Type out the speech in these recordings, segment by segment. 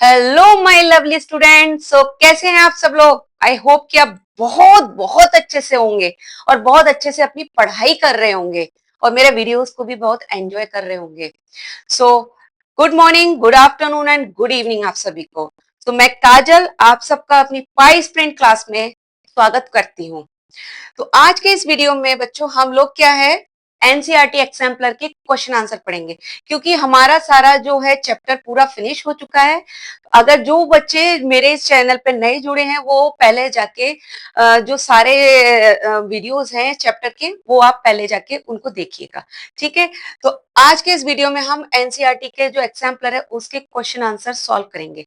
Hello my lovely student. So कैसे हैं आप सब लोग? आई होप कि आप बहुत बहुत अच्छे से होंगे और बहुत अच्छे से अपनी पढ़ाई कर रहे होंगे और मेरे वीडियोस को भी बहुत एंजॉय कर रहे होंगे। So good morning, good afternoon and good evening आप सभी को। तो मैं काजल आप सबका अपनी पाई स्प्रिंट क्लास में स्वागत करती हूँ। तो आज के इस वीडियो में बच्चों हम लोग क्या है, एनसीईआरटी एग्जाम्पलर के क्वेश्चन आंसर पढ़ेंगे, क्योंकि हमारा सारा जो है चैप्टर पूरा फिनिश हो चुका है। अगर जो बच्चे मेरे इस चैनल पे नए जुड़े हैं वो पहले जाके जो सारे वीडियोस हैं चैप्टर के वो आप पहले जाके उनको देखिएगा, ठीक है। तो आज के इस वीडियो में हम एनसीईआरटी के जो एग्जाम्पलर है उसके क्वेश्चन आंसर सॉल्व करेंगे।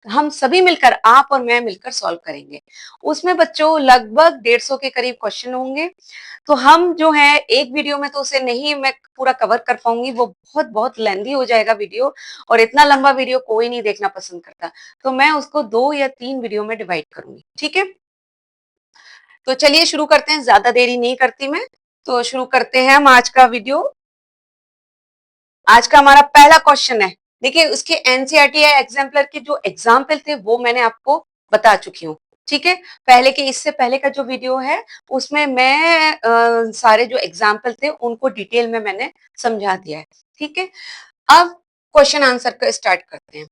हम सभी मिलकर, आप और मैं मिलकर सॉल्व करेंगे। उसमें बच्चों लगभग 150 के करीब क्वेश्चन होंगे। तो हम जो है एक वीडियो में तो उसे नहीं मैं पूरा कवर कर पाऊंगी, वो बहुत बहुत लेंथी हो जाएगा वीडियो, और इतना लंबा वीडियो कोई नहीं देखना पसंद करता। तो मैं उसको 2 या 3 वीडियो में डिवाइड करूंगी, ठीक है। तो चलिए शुरू करते हैं, ज्यादा देरी नहीं करती मैं। तो शुरू करते हैं हम आज का वीडियो। आज का हमारा पहला क्वेश्चन है। देखिए उसके एनसीईआरटी या एग्जाम्पलर के जो एग्जाम्पल थे वो मैंने आपको बता चुकी हूँ, ठीक है। पहले के, इससे पहले का जो वीडियो है उसमें मैं सारे जो एग्जाम्पल थे उनको डिटेल में मैंने समझा दिया है, ठीक है। अब क्वेश्चन आंसर का स्टार्ट करते हैं।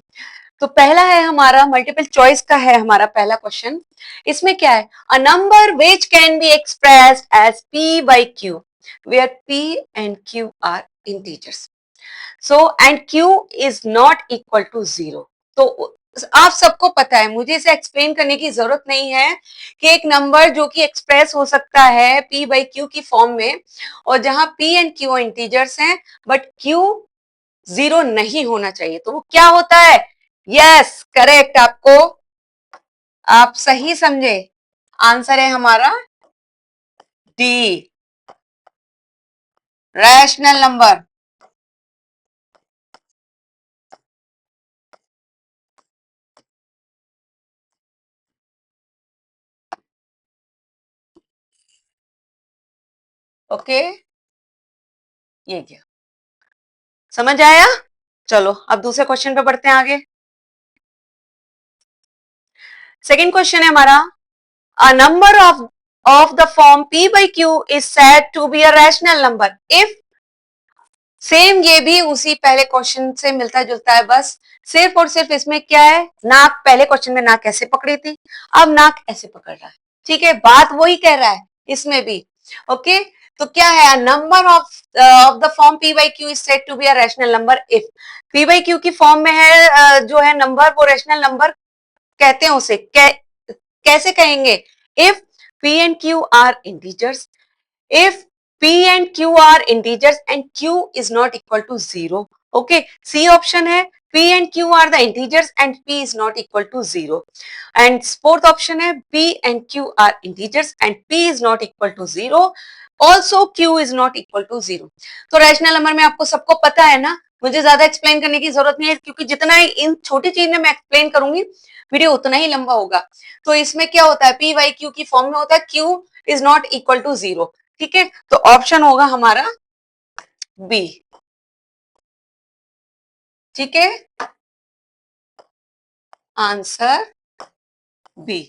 तो पहला है हमारा मल्टीपल चॉइस का है हमारा पहला क्वेश्चन। इसमें क्या है, a number which can be expressed as p by q where p and q are integers, so and q is not equal to 0। तो आप सबको पता है, मुझे इसे एक्सप्लेन करने की जरूरत नहीं है कि एक नंबर जो कि एक्सप्रेस हो सकता है p by q की फॉर्म में, और जहां p and q इंटीजर्स हैं बट q 0 नहीं होना चाहिए, तो वो क्या होता है? यस करेक्ट, आपको आप सही समझे। आंसर है हमारा डी, रैशनल नंबर। ओके, ये क्या समझ आया? चलो अब दूसरे क्वेश्चन पे बढ़ते हैं आगे। सेकंड क्वेश्चन है हमारा, a number of the form p by q is said to be a rational number if, same ये भी उसी पहले क्वेश्चन से मिलता जुलता है, बस सिर्फ और सिर्फ इसमें क्या है, नाक, पहले क्वेश्चन में नाक ऐसे पकड़ी थी, अब नाक ऐसे पकड़ रहा है, ठीक है। बात वही कह रहा है इसमें भी, ओके। तो क्या है, number of the form p by q is said to be a rational number if, p by q की फॉर्म में है जो है नंबर, वो रेशनल नंबर कहते हैं उसे। कैसे कहेंगे? If p and q are integers, if p and q are integers and q is not equal to 0, okay, c option है, p and q are the integers and p is not equal to 0, and fourth option है, p and q are integers and p is not equal to 0, also q is not equal to 0। तो rational number में आपको सबको पता है ना, मुझे ज्यादा एक्सप्लेन करने की जरूरत नहीं है, क्योंकि जितना इन छोटी चीज में मैं एक्सप्लेन करूंगी वीडियो उतना ही लंबा होगा। तो इसमें क्या होता है, p by q की फॉर्म में होता है q is not equal to 0, ठीक है। तो ऑप्शन होगा हमारा बी, ठीक है, आंसर बी।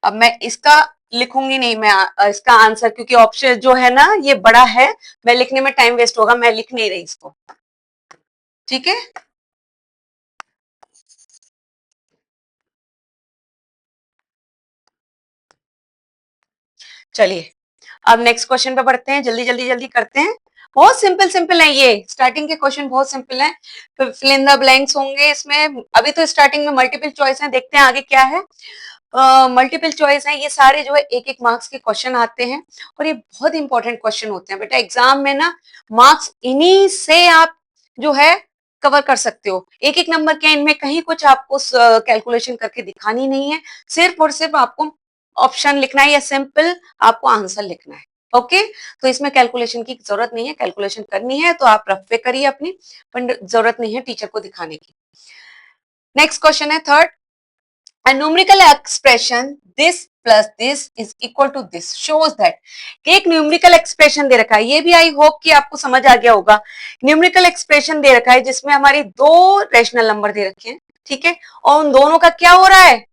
अब मैं इसका लिखूंगी नहीं, मैं इसका आंसर, क्योंकि ऑप्शन जो है ना ये बड़ा है, मैं लिखने में टाइम वेस्ट होगा, मैं लिख नहीं रही इसको, ठीक है। चलिए अब नेक्स्ट क्वेश्चन पे बढ़ते हैं, जल्दी जल्दी जल्दी करते हैं। बहुत सिंपल सिंपल है, ये स्टार्टिंग के क्वेश्चन बहुत सिंपल है। फिल इन द ब्लैंक्स होंगे इसमें, अभी तो स्टार्टिंग में मल्टीपल चॉइस है, देखते हैं आगे क्या है। मल्टीपल चॉइस है, ये सारे जो है एक एक मार्क्स के क्वेश्चन आते हैं, और ये बहुत इंपॉर्टेंट क्वेश्चन होते हैं बेटा एग्जाम में ना। मार्क्स इन्हीं से आप जो है कवर कर सकते हो। एक एक नंबर के इनमें कहीं कुछ आपको कैलकुलेशन करके दिखानी नहीं है, सिर्फ और सिर्फ आपको ऑप्शन लिखना है या सिंपल आपको आंसर लिखना है, ओके। तो इसमें कैलकुलेशन की जरूरत नहीं है, कैलकुलेशन करनी है तो आप रफ पे करिए अपनी, पर जरूरत नहीं है टीचर को दिखाने की। नेक्स्ट क्वेश्चन है third, A numerical expression this plus this is equal to this shows that एक न्यूमेरिकल एक्सप्रेशन दे रखा है, ये भी आई होप कि आपको समझ आ गया होगा। न्यूमेरिकल एक्सप्रेशन दे रखा है जिसमें हमारी दो रेशनल नंबर दे रखे हैं, ठीक है, और उन दोनों का क्या हो रहा है,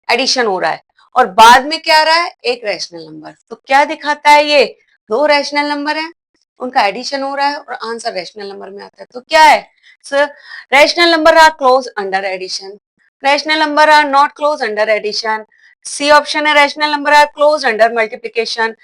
एडिशन हो रहा है, और बाद में क्या आ रहा है, एक रेशनल नंबर। तो क्या दिखाता है ये, दो रेशनल नंबर है, उनका एडिशन हो रहा है और आंसर रेशनल नंबर में आता है। तो क्या है, rational number are close under addition, rational number are not close under addition. C option है rational number are closed under multiplication.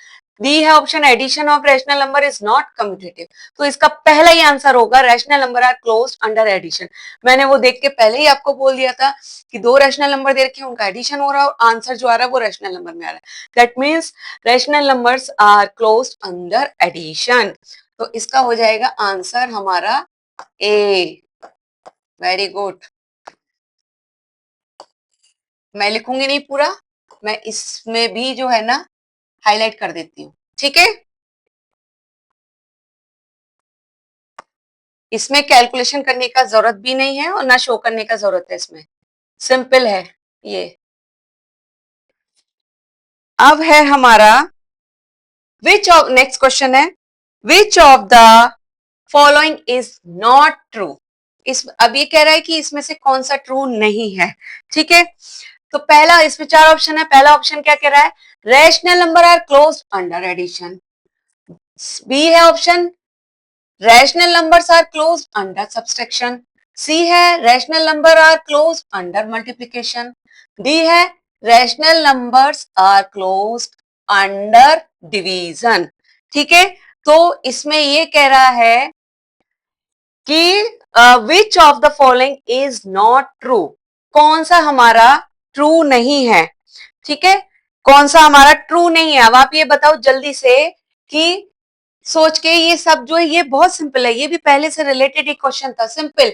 D है option addition of rational number is not commutative. तो इसका पहला ही आंसर होगा rational number are closed under addition. मैंने वो देख के पहले ही आपको बोल दिया था कि दो rational number दे रखे हैं, उनका एडिशन हो रहा है और आंसर जो आ रहा है वो rational number में आ रहा है. That means rational numbers are closed under addition. तो इसका हो जाएगा आंसर हमारा A. Very good. मैं लिखूंगी नहीं पूरा, मैं इसमें भी जो है ना हाईलाइट कर देती हूँ, ठीक है। इसमें कैलकुलेशन करने का जरूरत भी नहीं है और ना शो करने का जरूरत है, इसमें सिंपल है ये। अब है हमारा विच ऑफ, नेक्स्ट क्वेश्चन है विच of the following is not true. इस अब ये कह रहा है कि इसमें से कौन सा ट्रू नहीं है, ठीक है। तो पहला, इसमें चार ऑप्शन है, पहला ऑप्शन क्या कह रहा है, rational number are close under addition. B है option rational numbers are close under subtraction. C है rational number are close under multiplication. D है rational numbers are close under division, ठीक है। तो इसमें ये कह रहा है कि which of the following is not true, कौन सा हमारा ट्रू नहीं है, ठीक है, कौन सा हमारा ट्रू नहीं है। अब आप ये बताओ जल्दी से कि सोच के, ये सब जो है ये बहुत सिंपल है, ये भी पहले से रिलेटेड एक क्वेश्चन था, सिंपल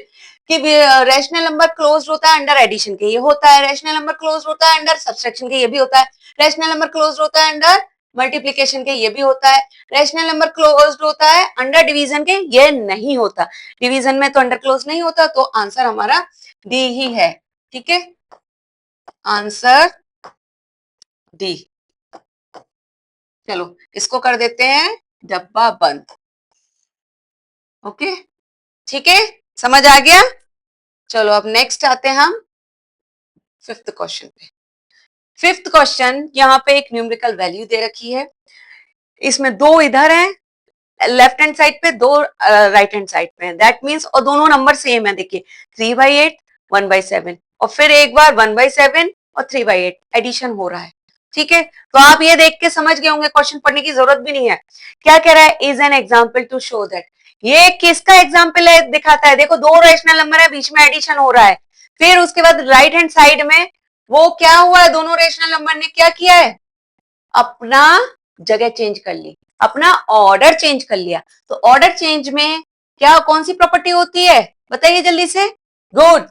कि रैशनल नंबर क्लोज होता है अंडर एडिशन के, ये होता है, रैशनल नंबर क्लोज होता है अंडर सब्सट्रैक्शन के, ये भी होता है, रैशनल नंबर क्लोज होता है अंडर मल्टीप्लिकेशन के, ये भी होता है, रैशनल नंबर क्लोज होता है अंडर डिवीजन के, ये नहीं होता, डिवीजन में तो अंडर क्लोज नहीं होता। तो आंसर हमारा डी ही है, ठीक है, आंसर डी। चलो इसको कर देते हैं डब्बा बंद, ओके, ठीक है, समझ आ गया। चलो अब नेक्स्ट आते हैं हम फिफ्थ क्वेश्चन पे। फिफ्थ क्वेश्चन, यहाँ पे एक न्यूमेरिकल वैल्यू दे रखी है, इसमें दो इधर हैं लेफ्ट हैंड साइड पे, दो राइट हैंड साइड पे, दैट मीन्स, और दोनों नंबर सेम है, देखिए 3/8 1/7 और फिर एक बार 1/7 और 3/8 एडिशन हो रहा है, ठीक है। तो आप ये देख के समझ गए होंगे, क्वेश्चन पढ़ने की जरूरत भी नहीं है। क्या कह रहा है, is an example to show that, ये किसका एग्जाम्पल है दिखाता है, देखो दो रेशनल नंबर है, बीच में एडिशन हो रहा है, फिर उसके बाद राइट हैंड साइड में वो क्या हुआ है, दोनों रेशनल नंबर ने क्या किया है, अपना जगह चेंज कर ली, अपना ऑर्डर चेंज कर लिया। तो ऑर्डर चेंज में क्या, कौन सी प्रॉपर्टी होती है, बताइए जल्दी से। गुड,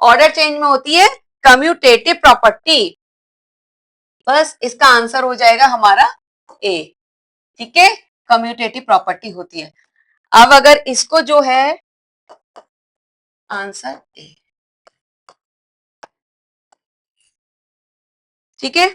ऑर्डर चेंज में होती है कम्यूटेटिव प्रॉपर्टी। बस इसका आंसर हो जाएगा हमारा ए, ठीक है, कम्यूटेटिव प्रॉपर्टी होती है। अब अगर इसको जो है आंसर ए, ठीक है,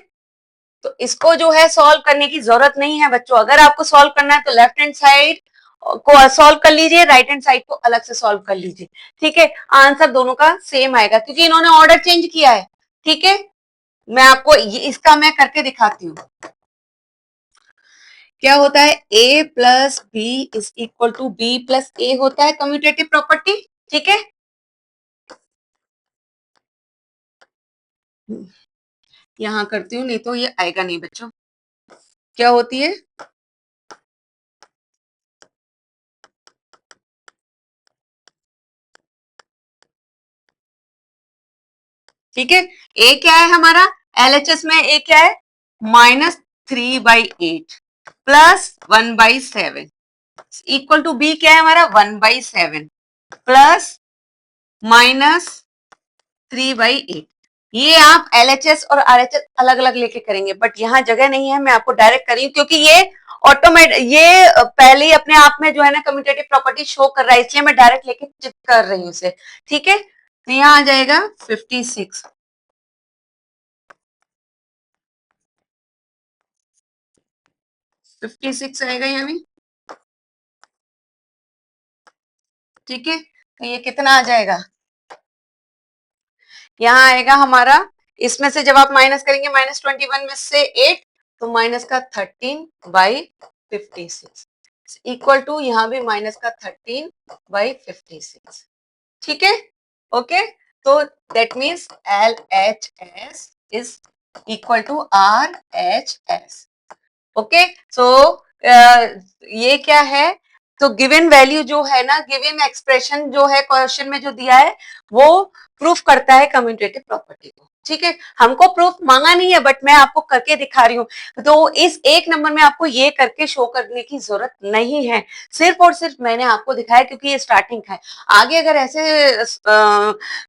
तो इसको जो है सॉल्व करने की जरूरत नहीं है बच्चों। अगर आपको सॉल्व करना है तो लेफ्ट हैंड साइड को सॉल्व कर लीजिए, राइट हैंड साइड को अलग से सॉल्व कर लीजिए, ठीक है, आंसर दोनों का सेम आएगा क्योंकि इन्होंने ऑर्डर चेंज किया है, ठीक है। मैं आपको इसका मैं करके दिखाती हूँ, क्या होता है, a plus B is equal to B plus A होता है कम्यूटेटिव प्रॉपर्टी, ठीक है। यहां करती हूँ, नहीं तो ये आएगा नहीं बच्चों। क्या होती है, ठीक है, ए क्या है हमारा, एलएचएस में ए क्या है, -3/8 प्लस 1/7 इक्वल टू बी क्या है हमारा, 1/7 प्लस -3/8। ये आप एलएचएस और आरएचएस अलग अलग लेके करेंगे, बट यहाँ जगह नहीं है, मैं आपको डायरेक्ट करी हूँ क्योंकि ये ऑटोमेटिक, ये पहले ही अपने आप में जो है ना कम्यूटेटिव प्रॉपर्टी शो कर रहा है, इसलिए मैं डायरेक्ट लेके चेक कर रही हूँ उसे, ठीक है। तो यहाँ आ जाएगा 56 56 आएगा यहाँ भी, ठीक है। तो ये कितना आ जाएगा, यहाँ आएगा हमारा, इसमें से जब आप माइनस करेंगे -21 में से 8, तो माइनस का 13/56 इक्वल टू, यहाँ भी माइनस का 13/56, ठीक है। ओके, तो that means LHS is equal to RHS। Okay, so ये क्या है, तो गिवन वैल्यू जो है ना, गिवन एक्सप्रेशन जो है क्वेश्चन में जो दिया है, वो प्रूफ करता है कम्यूटेटिव प्रॉपर्टी को, ठीक है। हमको प्रूफ मांगा नहीं है, बट मैं आपको करके दिखा रही हूँ। तो इस एक नंबर में आपको ये करके शो करने की जरूरत नहीं है, सिर्फ और सिर्फ मैंने आपको दिखाया क्योंकि ये स्टार्टिंग है। आगे अगर ऐसे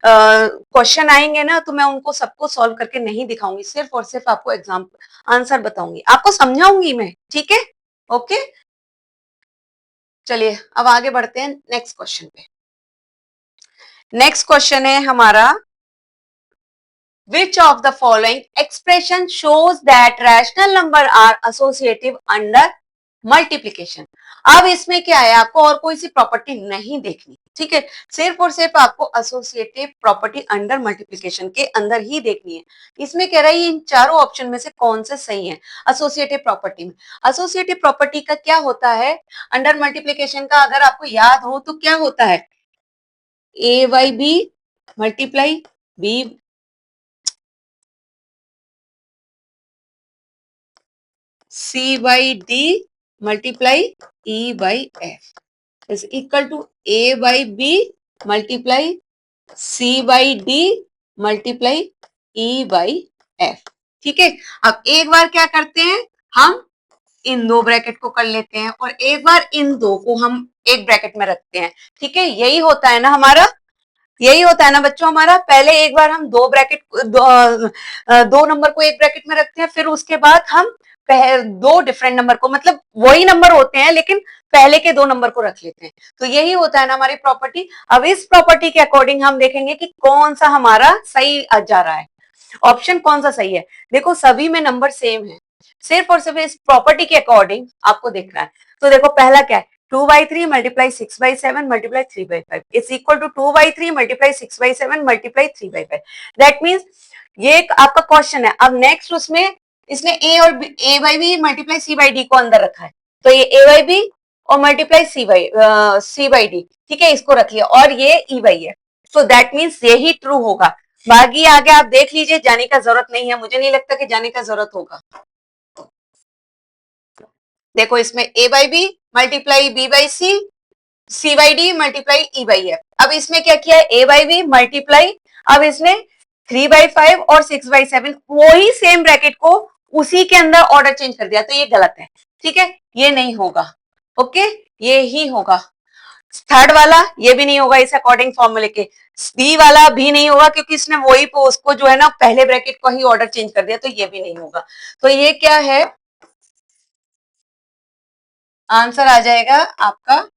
क्वेश्चन आएंगे ना, तो मैं उनको सबको सॉल्व करके नहीं दिखाऊंगी, सिर्फ और सिर्फ आपको एग्जाम्पल आंसर बताऊंगी, आपको समझाऊंगी मैं, ठीक है। ओके, चलिए अब आगे बढ़ते हैं नेक्स्ट क्वेश्चन पे। नेक्स्ट क्वेश्चन है हमारा, which of the following expression shows that rational number are associative under multiplication। अब इसमें क्या है, आपको और कोई सी प्रॉपर्टी नहीं देखनी, ठीक है, सिर्फ और सिर्फ आपको एसोसिएटिव प्रॉपर्टी अंडर मल्टीप्लिकेशन के अंदर ही देखनी है। इसमें कह रहा है इन चारों ऑप्शन में से कौन से सही है एसोसिएटिव प्रॉपर्टी में। एसोसिएटिव प्रॉपर्टी का क्या होता है अंडर मल्टीप्लिकेशन का, अगर आपको याद हो तो क्या होता है, A/B multiply B C/D multiply E/F is equal to A/B multiply C/D multiply E/F, ठीक है। अब एक बार क्या करते हैं, हम इन दो ब्रैकेट को कर लेते हैं और एक बार इन दो को हम एक ब्रैकेट में रखते हैं, ठीक है। यही होता है ना हमारा, यही होता है ना बच्चों हमारा, पहले एक बार हम दो नंबर को एक ब्रैकेट में रखते हैं, फिर उसके बाद हम दो डिफरेंट नंबर को, मतलब वही नंबर होते हैं लेकिन पहले के दो नंबर को रख लेते हैं। तो यही होता है ना हमारी प्रॉपर्टी। अब इस प्रॉपर्टी के अकॉर्डिंग हम देखेंगे कि कौन सा हमारा सही जा रहा है, ऑप्शन कौन सा सही है। देखो सभी में नंबर सेम है, सिर्फ और सिर्फ इस प्रॉपर्टी के अकॉर्डिंग आपको देखना है। तो देखो पहला क्या है, 2/3 multiply 6/7 multiply 3/5 is equal to 2/3 multiply 6/7 multiply 3/5। That means ये आपका क्वेश्चन है। अब नेक्स्ट उसमें इसने A/B मल्टीप्लाई C/D को अंदर रखा है, तो ये A/B और मल्टीप्लाई C/D, ठीक है, इसको रख लिया, और ये E/F। तो दैट मीन्स यही ट्रू होगा। बाकी आगे आप देख लीजिए, जाने का जरूरत नहीं है, मुझे नहीं लगता कि जाने का जरूरत होगा। देखो इसमें A/B multiply B/C C/D multiply E/F। अब इसमें क्या किया है, A/B मल्टीप्लाई, अब इसने 3/5 और 6/7 वही सेम ब्रैकेट को उसी के अंदर ऑर्डर चेंज कर दिया, तो ये गलत है, ठीक है, ये नहीं होगा। ओके, ये ही होगा। थर्ड वाला ये भी नहीं होगा इस अकॉर्डिंग फॉर्मूले के, बी वाला भी नहीं होगा क्योंकि इसने वही उसको जो है ना पहले ब्रैकेट को ही ऑर्डर चेंज कर दिया, तो ये भी नहीं होगा। तो ये क्या है, आंसर आ जाएगा आपका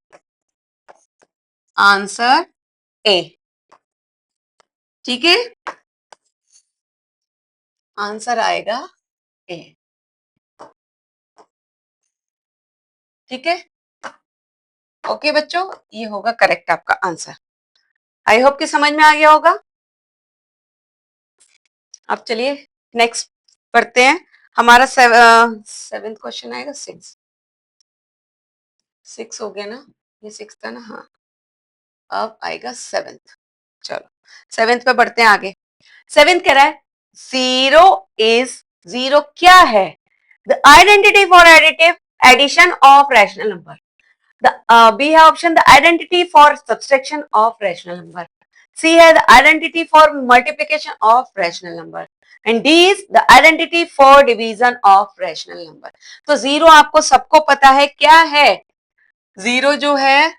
आंसर ए, ठीक है, आंसर आएगा ए, ठीक है। ओके बच्चों, ये होगा करेक्ट आपका आंसर। आई होप कि समझ में आ गया होगा। अब चलिए नेक्स्ट पढ़ते हैं। हमारा सेवेंथ क्वेश्चन आएगा, सिक्स हो गया ना, ये सिक्स था ना, हाँ। अब आएगा सेवेंथ, चलो सेवेंथ पे बढ़ते हैं आगे। सेवेंथ कह रहा है जीरो इज, जीरो क्या है, the identity for additive addition of rational number. B है option, the identity for subtraction of rational number. C है the identity for multiplication of rational number. And D is the identity for division of rational number. तो zero आपको सबको पता है क्या है, zero जो है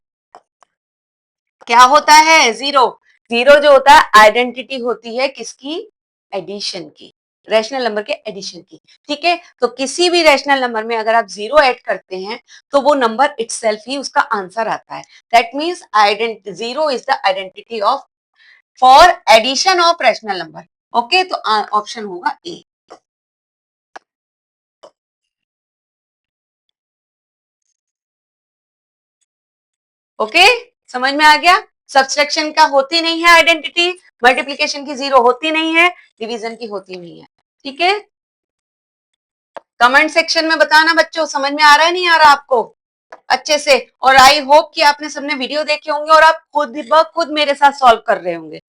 क्या होता है, जीरो, जीरो जो होता है आइडेंटिटी होती है किसकी, एडिशन की, रैशनल नंबर के एडिशन की, ठीक है। तो किसी भी रैशनल नंबर में अगर आप जीरो ऐड करते हैं तो वो नंबर इटसेल्फ ही उसका आंसर आता है। That means zero is the identity of for addition of rational number. Okay, तो ऑप्शन होगा ए। ओके, समझ में आ गया। सब्सट्रैक्शन का होती नहीं है आइडेंटिटी, मल्टीप्लीकेशन की जीरो होती नहीं है, डिवीजन की होती नहीं है। ठीक है, कमेंट सेक्शन में बताना बच्चों, समझ में आ रहा है नहीं आ रहा आपको अच्छे से। और आई होप कि आपने सबने वीडियो देखे होंगे और आप खुद मेरे साथ सॉल्व कर रहे होंगे।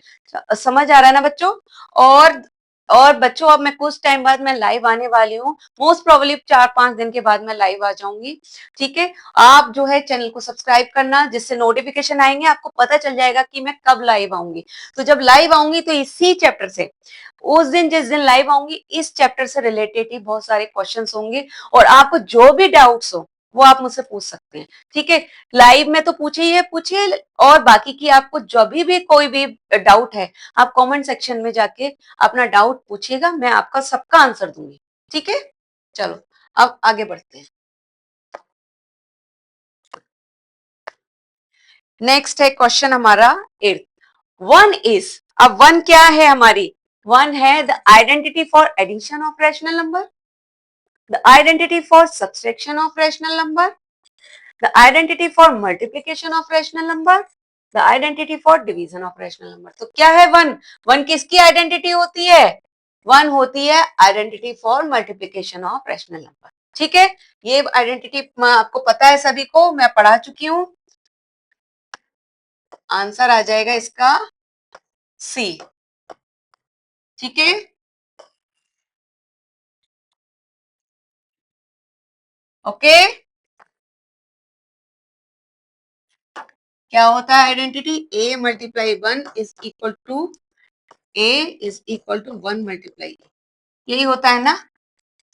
समझ आ रहा है ना बच्चों। और और बच्चों अब मैं कुछ टाइम बाद मैं लाइव आने वाली हूँ, मोस्ट प्रोबेबली 4-5 दिन के बाद मैं लाइव आ जाऊंगी। ठीक है, आप जो है चैनल को सब्सक्राइब करना, जिससे नोटिफिकेशन आएंगे, आपको पता चल जाएगा कि मैं कब लाइव आऊंगी। तो जब लाइव आऊंगी तो इसी चैप्टर से, उस दिन जिस दिन लाइव आऊंगी, इस चैप्टर से रिलेटेड ही बहुत सारे क्वेश्चंस होंगे। और आपको जो भी डाउट्स हो वो आप मुझसे पूछ सकते हैं। ठीक है, लाइव में तो पूछे ही है, पूछिए। और बाकी की आपको जब भी कोई भी डाउट है, आप कमेंट सेक्शन में जाके अपना डाउट पूछिएगा, मैं आपका सबका आंसर दूंगी। ठीक है, चलो अब आगे बढ़ते हैं। नेक्स्ट है क्वेश्चन हमारा 8th। वन इज, अब वन क्या है हमारी, वन है the identity for addition of rational number, the identity for subtraction of rational number, the identity for multiplication of rational number, the identity for division of rational number। तो क्या है one, one किसकी identity होती है, one होती है identity for multiplication of rational number. ठीक है, ये आइडेंटिटी आपको पता है सभी को, मैं पढ़ा चुकी हूं। आंसर आ जाएगा इसका सी। ठीक है, ओके। क्या होता है identity, A multiply one is equal to A is equal to one multiply, यही होता है ना,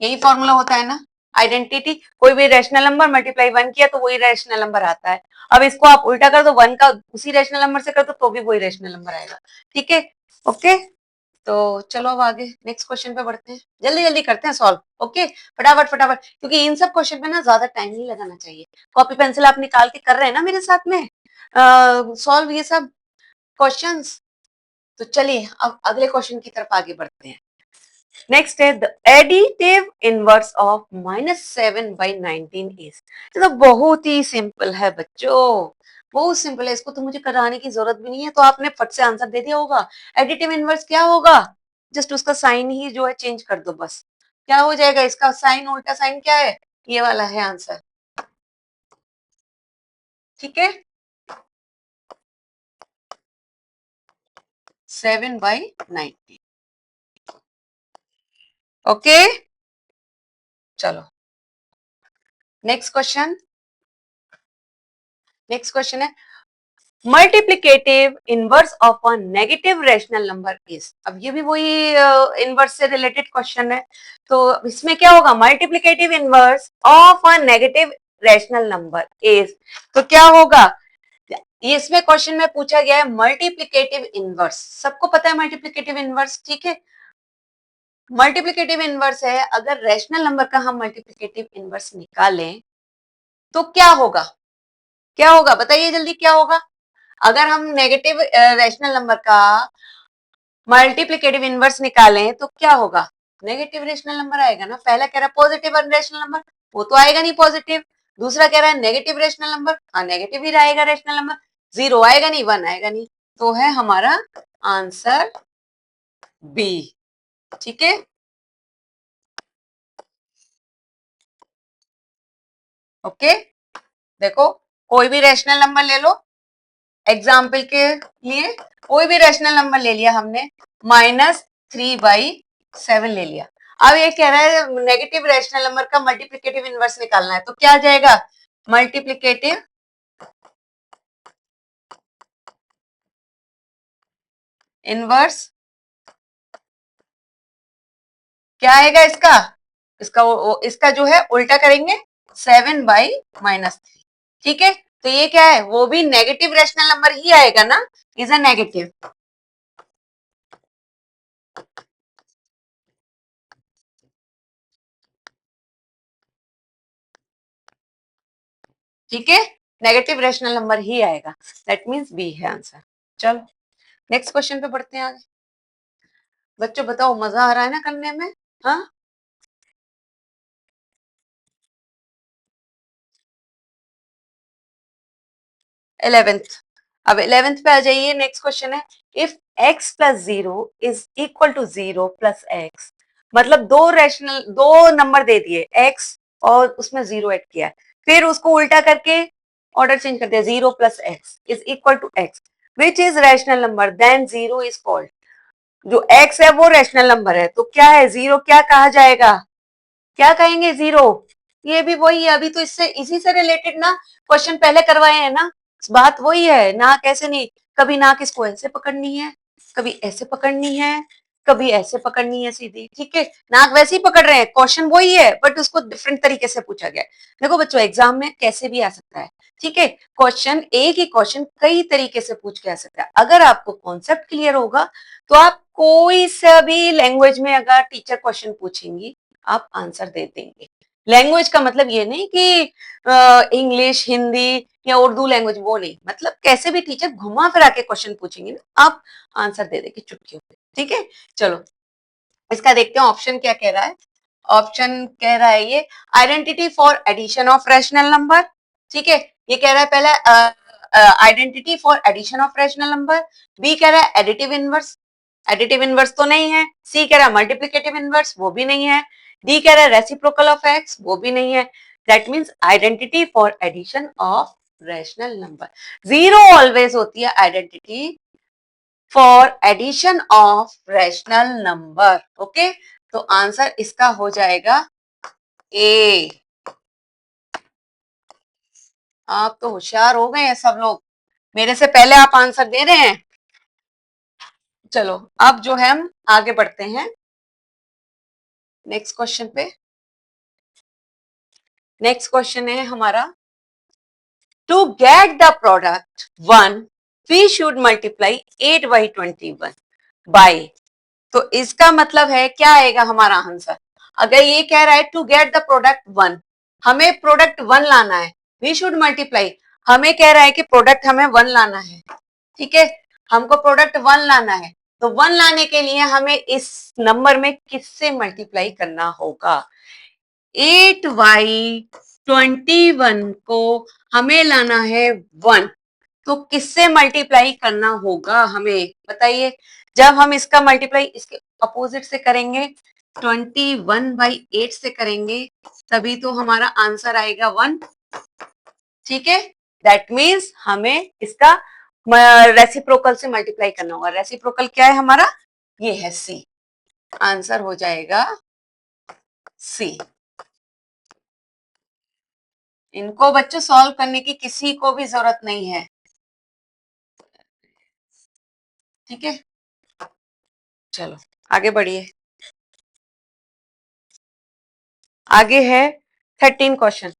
यही फॉर्मूला होता है ना आइडेंटिटी। कोई भी रैशनल नंबर मल्टीप्लाई वन किया तो वही रैशनल नंबर आता है। अब इसको आप उल्टा कर दो, वन का उसी रैशनल नंबर से कर दो तो भी वही रैशनल नंबर आएगा। ठीक है, ओके। तो चलो अब आगे नेक्स्ट क्वेश्चन पे बढ़ते हैं, जल्दी जल्दी करते हैं सॉल्व। ओके, फटाफट फटाफट, क्योंकि इन सब क्वेश्चन में ना ज्यादा टाइम नहीं लगाना चाहिए। कॉपी पेंसिल आप निकाल के कर रहे हैं ना मेरे साथ में सॉल्व ये सब क्वेश्चंस। तो चलिए अब अगले क्वेश्चन की तरफ आगे बढ़ते हैं। नेक्स्ट है the additive inverse of -7/19 is. तो बहुत ही सिंपल है बच्चों, बहुत सिंपल है, इसको तो मुझे कराने की जरूरत भी नहीं है, तो आपने फट से आंसर दे दिया होगा। एडिटिव इनवर्स क्या होगा, जस्ट उसका साइन ही जो है चेंज कर दो बस। क्या हो जाएगा इसका साइन, उल्टा साइन क्या है, ये वाला है आंसर। ठीक है, 7/19। ओके, चलो नेक्स्ट क्वेश्चन। नेक्स्ट क्वेश्चन है multiplicative inverse of a negative rational number is. अब ये भी वही इनवर्स से रिलेटेड क्वेश्चन है। तो इसमें क्या होगा, multiplicative inverse of a negative rational number is. तो क्या होगा, ये इसमें क्वेश्चन में पूछा गया है मल्टीप्लिकेटिव इनवर्स। सबको पता है मल्टीप्लिकेटिव इनवर्स, ठीक है। मल्टीप्लिकेटिव इनवर्स है, अगर रैशनल नंबर का हम मल्टीप्लिकेटिव इनवर्स निकालें तो क्या होगा, क्या होगा बताइए जल्दी, क्या होगा। अगर हम नेगेटिव रैशनल नंबर का मल्टीप्लिकेटिव इनवर्स निकालें तो क्या होगा, नेगेटिव रेशनल नंबर आएगा ना। पहला कह रहा है पॉजिटिव रेशनल नंबर, वो तो आएगा नहीं पॉजिटिव। दूसरा कह रहा है नेगेटिव रेशनल नंबर, हाँ नेगेटिव ही आएगा रेशनल नंबर, जीरो आएगा नहीं, वन आएगा नहीं। तो है हमारा आंसर बी। ठीक है, ओके। देखो कोई भी रेशनल नंबर ले लो, एग्जाम्पल के लिए कोई भी रेशनल नंबर ले लिया हमने, -3/7 ले लिया। अब ये कह रहा है नेगेटिव रेशनल नंबर का मल्टीप्लिकेटिव इनवर्स निकालना है, तो क्या आ जाएगा, मल्टीप्लिकेटिव इनवर्स क्या आएगा इसका, इसका जो है उल्टा करेंगे, 7/-3। ठीक है, तो ये क्या है, वो भी नेगेटिव रेशनल नंबर ही आएगा ना, इज अ नेगेटिव। ठीक है, नेगेटिव रेशनल नंबर ही आएगा, दैट मीन्स बी है आंसर। चलो नेक्स्ट क्वेश्चन पे बढ़ते हैं आगे। बच्चों बताओ मजा आ रहा है ना करने में, हाँ। 11th। अब 11th पे आ जाइए, नेक्स्ट क्वेश्चन है, if x plus 0 is equal to 0 plus X, मतलब दो नंबर दे दिए x और उसमें 0 ऐड किया, फिर उसको उल्टा करके ऑर्डर चेंज कर दिया, 0 plus X is equal to X which is rational number then 0 is called. जो x है वो रैशनल नंबर है, तो क्या है, 0 क्या कहा जाएगा, क्या कहेंगे, 0। ये भी वही है, अभी तो इससे इसी से रिलेटेड ना क्वेश्चन पहले करवाए हैं ना, बात वही है ना, कैसे नहीं, कभी ना किसको ऐसे पकड़नी है, कभी ऐसे पकड़नी है, कभी ऐसे पकड़नी है सीधी, ठीक है, नाक वैसे ही पकड़ रहे हैं, क्वेश्चन वही है बट उसको डिफरेंट तरीके से पूछा गया है। देखो बच्चों, एग्जाम में कैसे भी आ सकता है, ठीक है, क्वेश्चन एक ही क्वेश्चन कई तरीके से पूछ के आ सकता है। अगर आपको कॉन्सेप्ट क्लियर होगा तो आप कोई सा भी लैंग्वेज में अगर टीचर क्वेश्चन पूछेंगी आप आंसर दे देंगे। लैंग्वेज का मतलब ये नहीं कि इंग्लिश, हिंदी या उर्दू लैंग्वेज, वो नहीं, मतलब कैसे भी टीचर घुमा फिरा के क्वेश्चन पूछेंगे ना, आप आंसर दे देंगे चुटकियों में, ठीक है। चलो इसका देखते हैं ऑप्शन क्या कह रहा है। ऑप्शन कह रहा है ये identity for addition of rational number, ठीक है, ये कह रहा है पहला identity for addition of rational number, B कह रहा है एडिटिव इनवर्स, एडिटिव इनवर्स तो नहीं है, सी कह रहा है मल्टीप्लिकेटिव इनवर्स, वो भी नहीं है, डी कह रहा है रेसिप्रोकल ऑफ एक्स, वो भी नहीं है। That means identity for addition of rational number, zero always होती है identity for addition of rational number, okay. तो आंसर इसका हो जाएगा ए। आप तो होशियार हो गए हैं सब लोग, मेरे से पहले आप आंसर दे रहे हैं। चलो अब जो है हम आगे बढ़ते हैं नेक्स्ट क्वेश्चन पे। नेक्स्ट क्वेश्चन है हमारा, to get the product 1 we should multiply 8/21 by, तो इसका मतलब है क्या आएगा हमारा आंसर। अगर ये कह रहा है टू गेट द प्रोडक्ट 1, हमें प्रोडक्ट 1 लाना है, वी शुड मल्टीप्लाई, हमें कह रहा है कि प्रोडक्ट हमें 1 लाना है, ठीक है, हमको प्रोडक्ट 1 लाना है, तो 1 लाने के लिए हमें इस नंबर में किससे मल्टीप्लाई करना होगा। 8/21 को हमें लाना है 1, तो किससे मल्टीप्लाई करना होगा हमें बताइए। जब हम इसका मल्टीप्लाई इसके अपोजिट से करेंगे, 21/8 से करेंगे, तभी तो हमारा आंसर आएगा 1, ठीक है। दैट मीन्स हमें इसका रेसिप्रोकल से मल्टीप्लाई करना होगा। रेसिप्रोकल क्या है हमारा, ये है सी, आंसर हो जाएगा सी। इनको बच्चों सॉल्व करने की किसी को भी जरूरत नहीं है, ठीक है। चलो आगे बढ़िए, आगे है 13 question,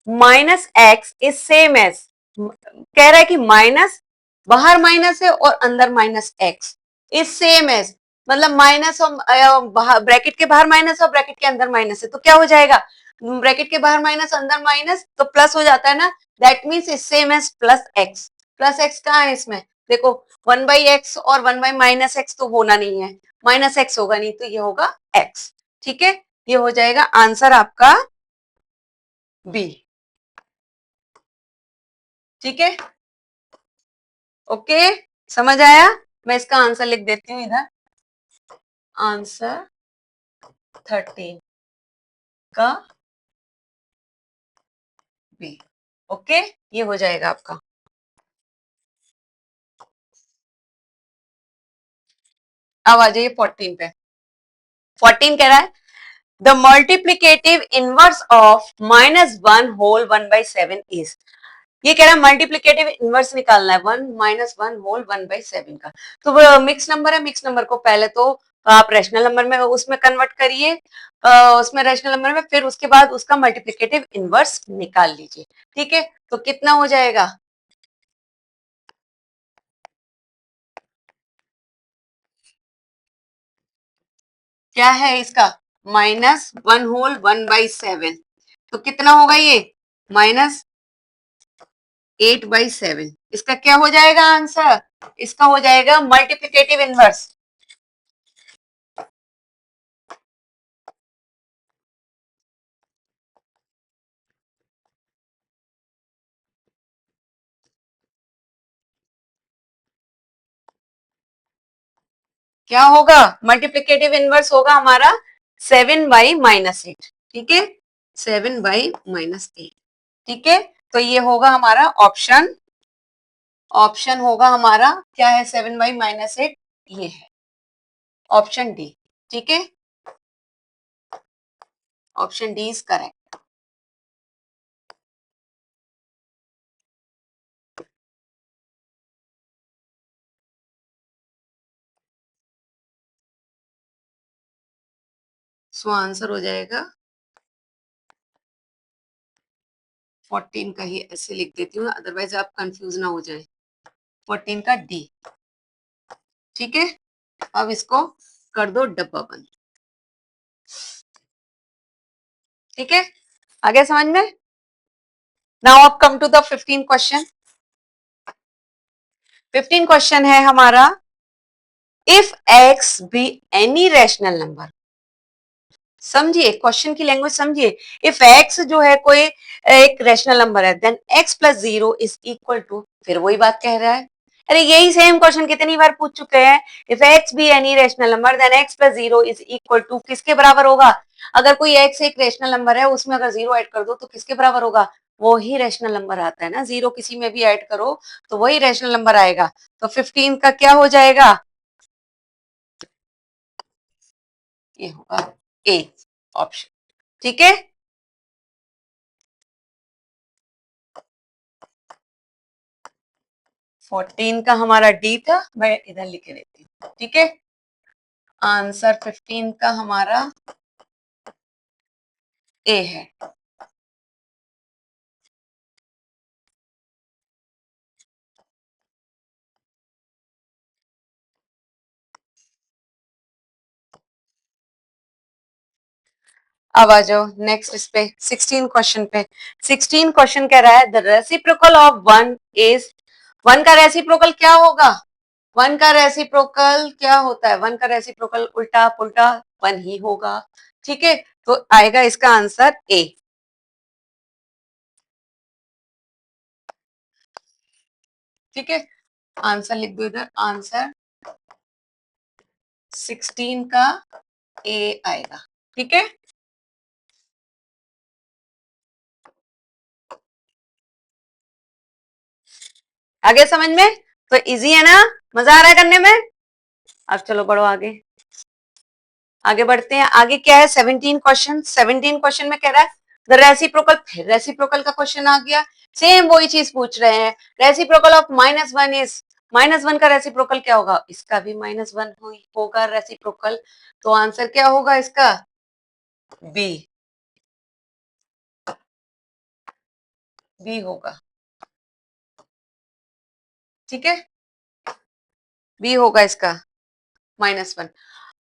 minus X is same as, कह रहा है कि माइनस, बाहर माइनस है और अंदर minus X is same as, मतलब माइनस और ब्रैकेट के बाहर माइनस और ब्रैकेट के अंदर माइनस है, तो क्या हो जाएगा, ब्रैकेट के बाहर माइनस अंदर माइनस तो प्लस हो जाता है ना, that means is same as plus X. Plus X कहाँ है इसमें, देखो 1/x और 1/-x तो होना नहीं है, माइनस एक्स होगा नहीं, तो ये होगा एक्स, ठीक है, ये हो जाएगा आंसर आपका बी, ठीक है, ओके, समझ आया। मैं इसका आंसर लिख देती हूँ इधर, आंसर 13 का बी, ओके, ये हो जाएगा आपका। अब आ जाइए 14 पे। 14 कह रहा है the multiplicative inverse of -1 whole 1/7 is, ये कह रहा है मल्टीप्लीकेटिव इनवर्स निकालना है 1 - 1 होल 1/7 का, तो वो मिक्स नंबर है, मिक्स नंबर को पहले तो आप रैशनल नंबर में उसमें कन्वर्ट करिए, उसमें रैशनल नंबर में, फिर उसके बाद उसका मल्टीप्लीकेटिव इनवर्स निकाल लीजिए, ठीक है, तो कितना हो जाएगा, क्या है इसका, -1 होल 1/7, तो कितना होगा ये, -8/7, इसका क्या हो जाएगा आंसर, इसका हो जाएगा मल्टीप्लिकेटिव इनवर्स। क्या होगा, मल्टीप्लिकेटिव इनवर्स होगा हमारा 7/-8, ठीक है, 7/-8, ठीक है। तो ये होगा हमारा ऑप्शन, ऑप्शन होगा हमारा क्या है, 7/-8, ये है ऑप्शन डी, ठीक है, option D is correct. So answer हो जाएगा 14 का ही, ऐसे लिख देती हूँ अदरवाइज आप कंफ्यूज ना हो जाए, 14 का डी, ठीक है। अब इसको कर दो डब्बा बंद, ठीक है, आ गया समझ में। नाउ अब come to the 15 question. 15 question है हमारा, if x be any rational number, समझिए क्वेश्चन की लैंग्वेज समझिए, इफ एक्स जो है कोई एक रैशनल नंबर है, then x plus zero is equal to, फिर वही बात कह रहा है, अरे यही सेम क्वेश्चन कितनी बार पूछ चुके हैं, if x be any rational number then x plus zero is equal to, किसके बराबर होगा, अगर कोई एक्स एक रैशनल नंबर है उसमें अगर जीरो ऐड कर दो तो किसके बराबर होगा, वो ही रैशनल नंबर आता है ना, जीरो किसी में भी ऐड करो तो वही रैशनल नंबर आएगा। तो 15 का क्या हो जाएगा, ये होगा ए ऑप्शन, ठीक है। 14 का हमारा डी था, मैं इधर लिखे देती हूँ, ठीक है। आंसर 15 का हमारा ए है। अब आ जाओ नेक्स्ट इस पे 16 क्वेश्चन पे। 16 क्वेश्चन कह रहा है the reciprocal of one is, one का रेसिप्रोकल क्या होगा, वन का रेसिप्रोकल क्या होता है, वन का रेसिप्रोकल उल्टा पुल्टा वन ही होगा, ठीक है। तो आएगा इसका आंसर ए, ठीक है, आंसर लिख दो इधर, आंसर 16 का ए आएगा, ठीक है। आगे समझ में, तो इजी है ना, मजा आ रहा है करने में। अब चलो बढ़ो आगे, आगे बढ़ते हैं। आगे क्या है 17 क्वेश्चन, 17 क्वेश्चन में कह रहा है द रेसिप्रोकल, फिर रेसिप्रोकल का क्वेश्चन आ गया, सेम वही चीज पूछ रहे हैं, रेसिप्रोकल ऑफ -1 इज, -1 का रेसिप्रोकल क्या होगा, इसका भी -1 होगा रेसिप्रोकल, तो आंसर क्या होगा इसका, बी, बी होगा, ठीक है, बी होगा इसका -1।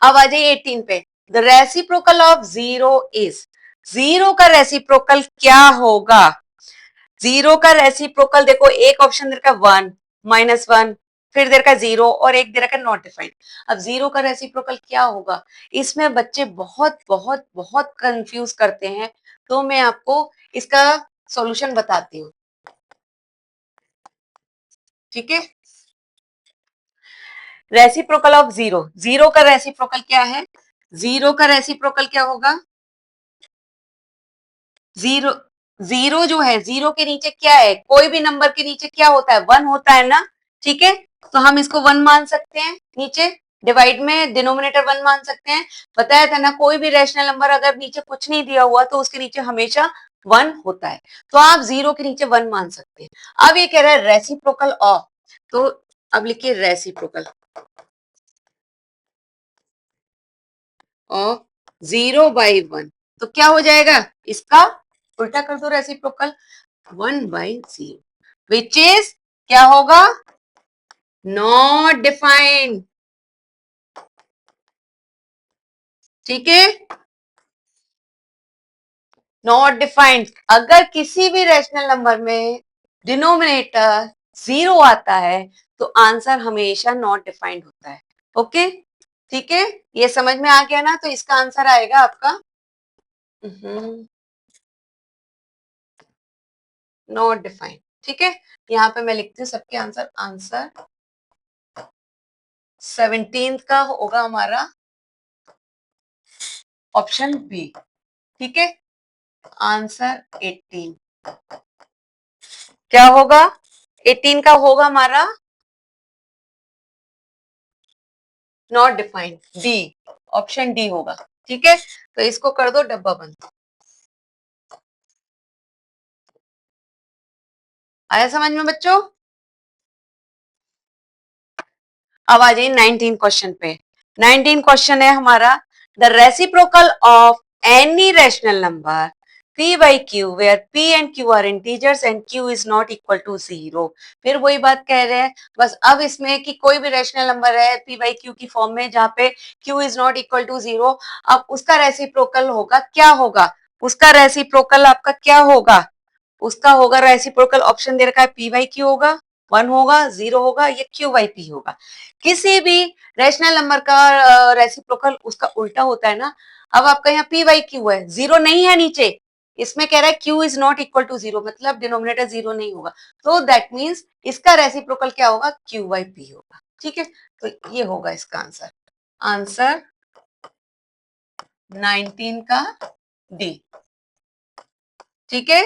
अब आ जाइए 18 पे, the reciprocal of zero is, zero का रेसिप्रोकल क्या होगा, जीरो का रेसिप्रोकल देखो, एक ऑप्शन दे रखा 1, -1, फिर दे रखा जीरो और एक दे रखा नॉट डिफाइंड। अब जीरो का रेसिप्रोकल क्या होगा, इसमें बच्चे बहुत बहुत बहुत कंफ्यूज करते हैं, तो मैं आपको इसका सॉल्यूशन बताती हूँ, ठीक है। रेसिप्रोकल ऑफ जीरो, जीरो का रेसिप्रोकल क्या है, जीरो का रेसिप्रोकल क्या होगा, जीरो, जीरो जो है, जीरो के नीचे क्या है, कोई भी नंबर के नीचे क्या होता है, 1 होता है ना, ठीक है। तो हम इसको 1 मान सकते हैं, नीचे डिवाइड में डिनोमिनेटर 1 मान सकते हैं, बताया था ना, कोई भी रैशनल नंबर अगर नीचे कुछ नहीं दिया हुआ तो उसके नीचे हमेशा 1 होता है, तो आप जीरो के नीचे 1 मान सकते हैं। अब ये कह रहा है रेसिप्रोकल ऑफ, तो अब लिखिए रेसिप्रोकल ऑफ 0/1, तो क्या हो जाएगा, इसका उल्टा कर दो रेसिप्रोकल, 1/0 विच इज क्या होगा, नॉट डिफाइंड, ठीक है, नॉट डिफाइंड। अगर किसी भी रैशनल नंबर में डिनोमिनेटर 0 आता है तो आंसर हमेशा नॉट डिफाइंड होता है, ओके, ठीक है, ये समझ में आ गया ना, तो इसका आंसर आएगा आपका नॉट डिफाइंड, ठीक है। यहाँ पे मैं लिखती हूँ सबके आंसर, आंसर 17 का होगा हमारा ऑप्शन बी। ठीक है, आंसर 18 क्या होगा? 18 का होगा हमारा not defined, D, option D होगा। ठीक है, तो इसको कर दो डब्बा बंद। आया समझ में बच्चों? अब आ जाइए 19 क्वेश्चन पे। 19 क्वेश्चन है हमारा, the reciprocal of any rational number p by q where p and q are integers and q is not equal to 0। फिर वही बात कह रहे हैं, बस अब इसमें कि कोई भी रैशनल नंबर है p by q की फॉर्म में जहां पे q is not equal to 0, अब उसका रेसिप्रोकल होगा क्या होगा? उसका रेसिप्रोकल आपका क्या होगा? उसका होगा रेसिप्रोकल, ऑप्शन दे रखा है p बाई क्यू होगा, 1 होगा, 0 होगा, या q बाई p होगा। किसी भी रैशनल नंबर का रेसिप्रोकल उसका उल्टा होता है ना। अब आपका यहाँ p बाई क्यू है, 0 नहीं है नीचे, इसमें कह रहा है q is not equal to 0, मतलब डिनोमिनेटर 0 नहीं होगा, तो दैट मीन्स इसका रेसिप्रोकल क्या होगा? q बाई p होगा। ठीक है, तो ये होगा इसका आंसर, आंसर 19 का डी। ठीक है,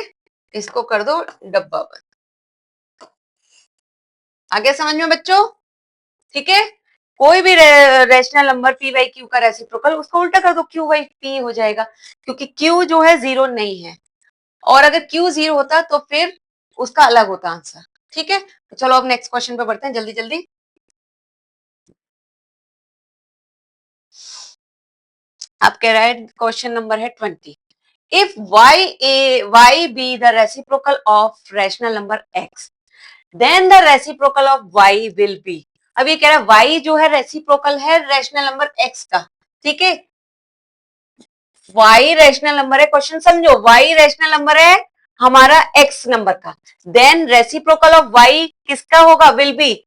इसको कर दो डब्बा बंद। आगे समझ में बच्चों? ठीक है, कोई भी rational number p by Q का रेसिप्रोकल उसको उल्टा कर दो, q बाई p हो जाएगा, क्योंकि q जो है 0 नहीं है, और अगर q 0 होता तो फिर उसका अलग होता आंसर। ठीक है, तो चलो अब नेक्स्ट क्वेश्चन पे बढ़ते हैं जल्दी जल्दी। आप कह रहा है क्वेश्चन नंबर है 20, if y be the reciprocal of rational number x, then the reciprocal of y will be. अब ये कह रहा है y जो है रेसिप्रोकल है रैशनल नंबर x का। ठीक है, y रैशनल नंबर है, क्वेश्चन समझो, y रैशनल नंबर है हमारा x नंबर का, देन रेसिप्रोकल ऑफ y किसका होगा? विल बी,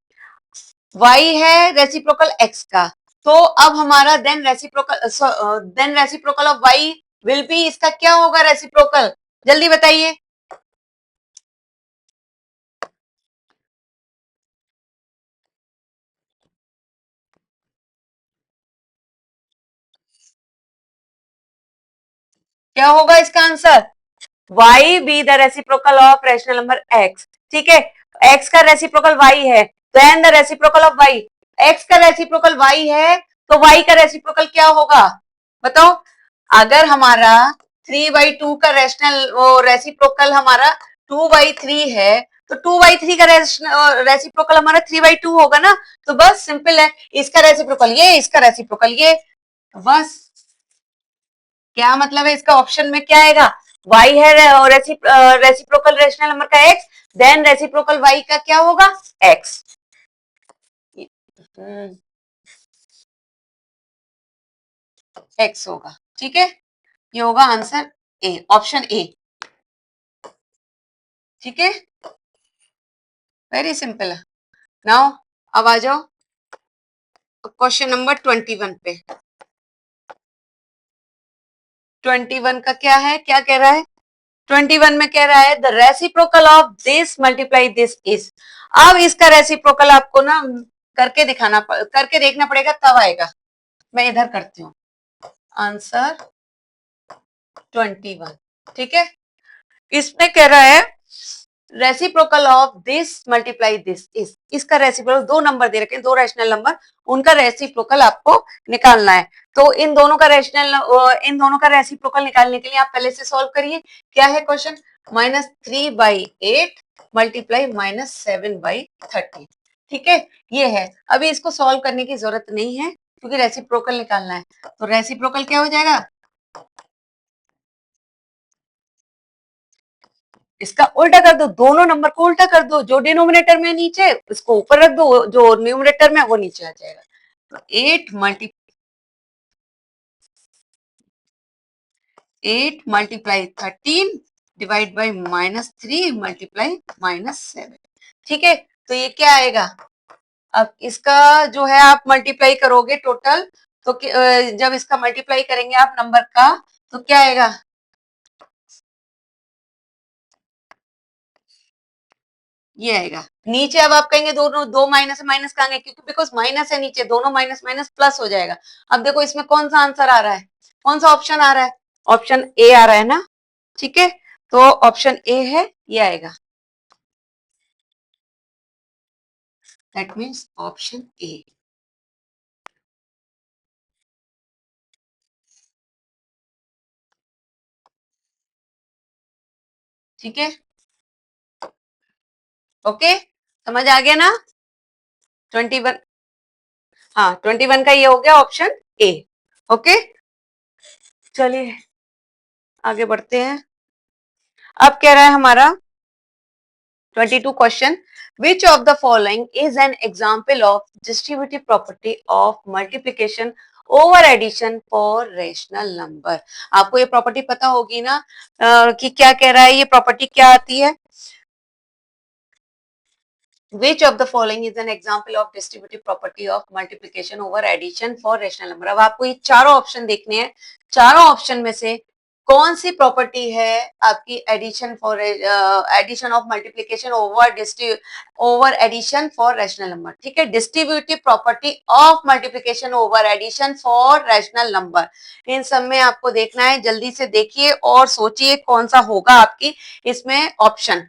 y है रेसिप्रोकल x का, तो अब हमारा then reciprocal of y will be, इसका क्या होगा रेसिप्रोकल? जल्दी बताइए। क्या होगा इसका answer? y be the reciprocal of rational number x। ठीक है, x का रेसिप्रोकल y है, then the reciprocal of y, x का रेसिप्रोकल y है, तो y का रेसिप्रोकल क्या होगा? बताओ। अगर हमारा 3/2 का रेसिप्रोकल हमारा 2/3 है, तो 2/3 का रेसिप्रोकल हमारा 3/2 होगा ना। तो बस सिंपल है, इसका रेसिप्रोकल ये, इसका रेसिप्रोकल ये, बस। क्या मतलब है इसका? ऑप्शन में क्या आएगा? y है रेसिप्रोकल रैशनल नंबर का x, देन रेसिप्रोकल y का क्या होगा? x। x होगा। ठीक है, ये होगा आंसर ए, ऑप्शन ए। ठीक है, वेरी सिंपल है। नाउ अब आ जाओ क्वेश्चन नंबर 21 पे। 21 का क्या है, क्या कह रहा है? 21 में कह रहा है the reciprocal of this multiply this is. अब इसका रेसिप्रोकल आपको ना करके देखना पड़ेगा, तब आएगा। मैं इधर करती हूँ, आंसर 21। ठीक है, इसमें कह रहा है reciprocal of this multiply this is, इसका रेसिप्रोकल, दो नंबर दे रखे हैं, दो रैशनल नंबर, उनका रेसिप्रोकल आपको निकालना है। तो इन दोनों का रेसिप्रोकल निकालने के लिए आप पहले से सॉल्व करिए। क्या है क्वेश्चन? -3/8 मल्टीप्लाई -7/30। ठीक है, ये है। अभी इसको सॉल्व करने की जरूरत नहीं है, क्योंकि रेसिप्रोकल निकालना है। तो रेसिप्रोकल क्या हो जाएगा? इसका उल्टा कर दो, दोनों नंबर को उल्टा कर दो, जो डिनोमिनेटर में नीचे उसको ऊपर रख दो, जो न्यूमरेटर में वो नीचे आ जाएगा। तो 8 मल्टीप्लाई 13 डिवाइड बाई -3 मल्टीप्लाई -7। ठीक है, तो ये क्या आएगा? अब इसका जो है आप मल्टीप्लाई करोगे टोटल, तो जब इसका मल्टीप्लाई करेंगे आप नंबर का, तो क्या आएगा? ये आएगा नीचे। अब आप कहेंगे दोनों दो माइनस है, माइनस कहां गए, क्योंकि बिकॉज माइनस है नीचे, दोनों माइनस माइनस प्लस हो जाएगा। अब देखो इसमें कौन सा आंसर आ रहा है, कौन सा ऑप्शन आ रहा है, ऑप्शन ए आ रहा है ना, ठीक है, तो ऑप्शन ए है, ये आएगा, दैट मीन्स ऑप्शन ए। ठीक है, ओके, समझ आ गया ना। 21, हाँ 21 का ये हो गया ऑप्शन ए। ओके, चलिए आगे बढ़ते हैं। अब कह रहा है हमारा 22 question, which of the following is an example of distributive property of multiplication over addition for rational number। आपको ये प्रॉपर्टी पता होगी ना, कि क्या कह रहा है, ये प्रॉपर्टी क्या आती है, which of the following is an example of distributive property of multiplication over addition for rational number। अब आपको ये चारों ऑप्शन देखने हैं, चारों ऑप्शन में से कौन सी प्रॉपर्टी है आपकी addition for addition of multiplication over addition for rational number. ठीक है, distributive property of multiplication over addition for rational number, इन सब में आपको देखना है। जल्दी से देखिए और सोचिए कौन सा होगा आपकी इसमें ऑप्शन,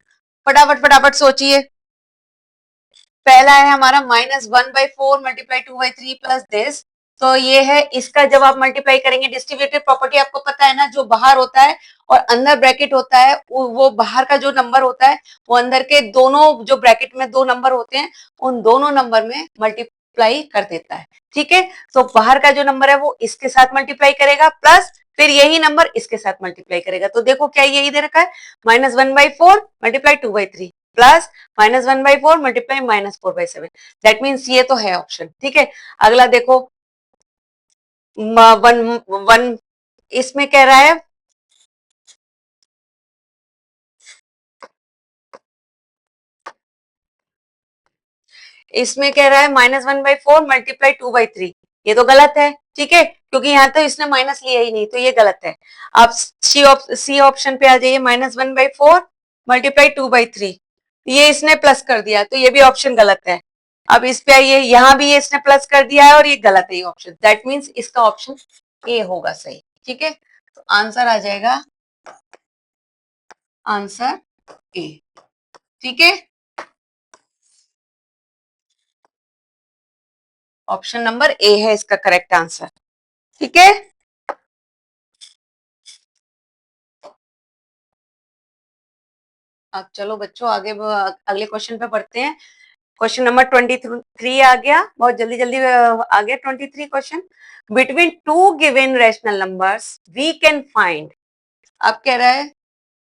फटाफट फटाफट सोचिए। पहला है हमारा -1/4 मल्टीप्लाई 2/3 प्लस दिस, तो ये है इसका जब आप मल्टीप्लाई करेंगे, डिस्ट्रीब्यूटिव प्रॉपर्टी आपको पता है ना, जो बाहर होता है और अंदर ब्रैकेट होता है, वो बाहर का जो नंबर होता है वो अंदर के दोनों जो ब्रैकेट में दो नंबर होते हैं उन दोनों नंबर में मल्टीप्लाई कर देता है। ठीक है, तो बाहर का जो नंबर है वो इसके साथ मल्टीप्लाई करेगा, प्लस फिर यही नंबर इसके साथ मल्टीप्लाई करेगा। तो देखो क्या यही दे रखा है, -1/4 multiply 2/3 plus -1/4 multiply -4/7, that means ये तो है ऑप्शन। ठीक है, अगला देखो, वन वन इसमें कह रहा है, इसमें कह रहा है -1/4 मल्टीप्लाई 2/3, ये तो गलत है। ठीक है, क्योंकि यहाँ तो इसने माइनस लिया ही नहीं, तो ये गलत है। आप सी ऑप्शन पे आ जाइए, -1/4 मल्टीप्लाई 2/3, ये इसने प्लस कर दिया, तो ये भी ऑप्शन गलत है। अब इस पे आइए, यहाँ भी ये इसने प्लस कर दिया है और ये गलत है ये ऑप्शन, दैट मीन्स इसका ऑप्शन ए होगा सही। ठीक है, तो आंसर आ जाएगा आंसर ए। ठीक है, ऑप्शन नंबर ए है इसका करेक्ट आंसर। ठीक है, अब चलो बच्चों आगे अगले क्वेश्चन पे बढ़ते हैं। क्वेश्चन नंबर 23 आ गया, बहुत जल्दी जल्दी आ गया 23 question. Between two given rational numbers we can find. अब कह रहा है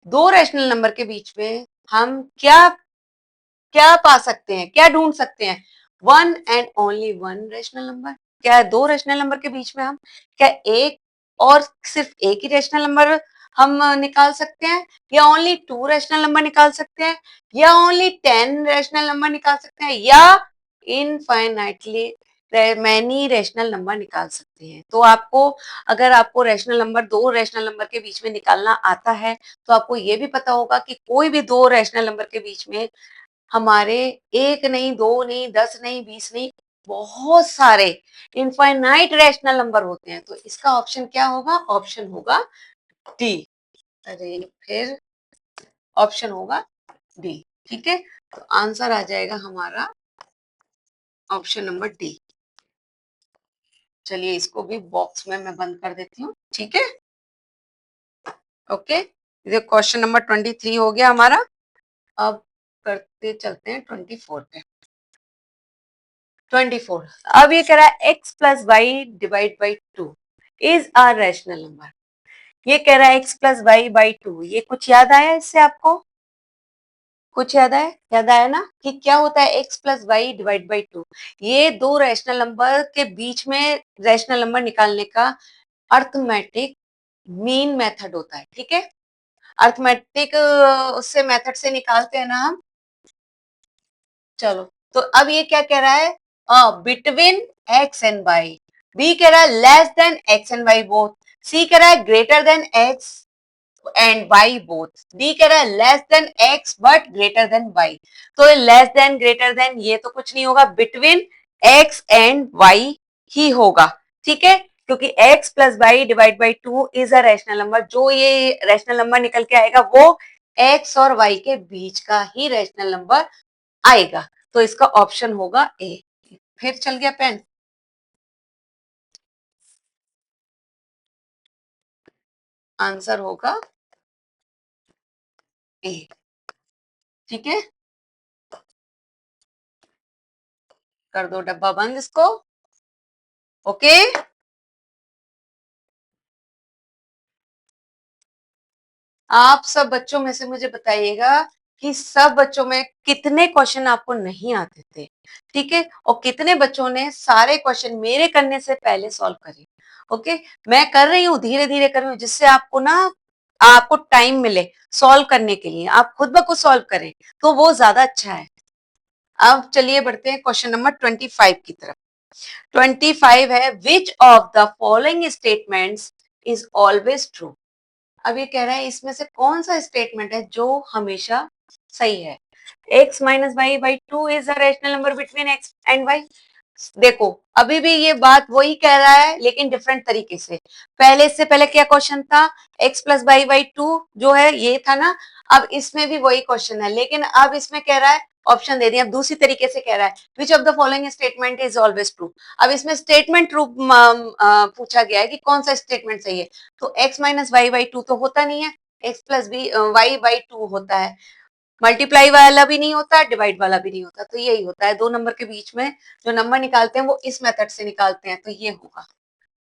दो रैशनल नंबर के बीच में हम क्या क्या पा सकते हैं, क्या ढूंढ सकते हैं, one and only one rational number. क्या दो रैशनल नंबर के बीच में हम क्या एक और सिर्फ एक ही रैशनल नंबर हम निकाल सकते हैं, या ओनली टू रैशनल नंबर निकाल सकते हैं, या ओनली 10 रैशनल नंबर निकाल सकते हैं, या इनफाइनाइटली मैनी रैशनल नंबर निकाल सकते हैं। तो आपको, अगर आपको रैशनल नंबर, दो रैशनल नंबर के बीच में निकालना आता है, तो आपको ये भी पता होगा कि कोई भी दो रैशनल नंबर के बीच में हमारे एक नहीं, दो नहीं, 10 नहीं, 20 नहीं, बहुत सारे इनफाइनाइट रैशनल नंबर होते हैं। तो इसका ऑप्शन क्या होगा, ऑप्शन होगा डी। अरे फिर ऑप्शन होगा डी। ठीक है, तो आंसर आ जाएगा हमारा ऑप्शन नंबर डी। चलिए इसको भी बॉक्स में मैं बंद कर देती हूँ। ठीक है, ओके, ये क्वेश्चन नंबर 23 हो गया हमारा। अब करते चलते हैं 24 पे। 24, अब ये कह रहा है x plus Y divide by 2 is a rational number. ये कह रहा है x प्लस वाई बाई 2, ये कुछ याद आया इससे आपको, कुछ याद आया, याद आया ना कि क्या होता है x plus Y divide by 2। ये दो रैशनल नंबर के बीच में रैशनल नंबर निकालने का अर्थमेटिक मीन मेथड होता है। ठीक है, अर्थमेटिक उससे मेथड से निकालते हैं ना हम। चलो, तो अब ये क्या कह रहा है, between X and Y, B कह रहा है less than X and Y both, C कह रहा है greater than X and Y both. D कह रहा है less than X but greater than Y, तो लेस देन ग्रेटर देन ये तो कुछ नहीं होगा, बिटवीन एक्स एंड वाई ही होगा, ठीक है, क्योंकि x plus Y divide by 2 is a rational number, जो ये रैशनल नंबर निकल के आएगा वो x और y के बीच का ही रैशनल नंबर आएगा, तो इसका ऑप्शन होगा ए। फिर चल गया पेन, आंसर होगा ए, ठीक है, कर दो डब्बा बंद इसको, ओके। आप सब बच्चों में से मुझे बताइएगा कि सब बच्चों में कितने क्वेश्चन आपको नहीं आते थे, ठीक है, और कितने बच्चों ने सारे क्वेश्चन मेरे करने से पहले सॉल्व करे। ओके, मैं कर रही हूँ, धीरे धीरे कर रही हूँ, जिससे आपको ना, आपको टाइम मिले सॉल्व करने के लिए, आप खुद ब खुद सॉल्व करें तो वो ज्यादा अच्छा है। अब चलिए बढ़ते हैं क्वेश्चन नंबर 25 की तरफ। 25 है, विच of the following statements is always true. अब ये कह रहा है इसमें से कौन सा स्टेटमेंट है जो हमेशा सही है। x minus y by 2 is a rational number between x and y. देखो अभी भी ये बात वही कह रहा है लेकिन डिफरेंट तरीके से। पहले, इससे पहले क्या क्वेश्चन था, x प्लस वाई बाई 2 जो है ये था ना, अब इसमें भी वही क्वेश्चन है, लेकिन अब इसमें कह रहा है, ऑप्शन दे दिया, अब दूसरी तरीके से कह रहा है विच of the following statement is always true. अब इसमें स्टेटमेंट रूप पूछा गया है कि कौन सा स्टेटमेंट सही है, तो x माइनस वाई बाई 2 तो होता नहीं है, x प्लस वाई बाई 2 होता है, मल्टीप्लाई वाला भी नहीं होता, डिवाइड वाला भी नहीं होता, तो यही होता है, दो नंबर के बीच में जो नंबर निकालते हैं वो इस मेथड से निकालते हैं, तो ये होगा,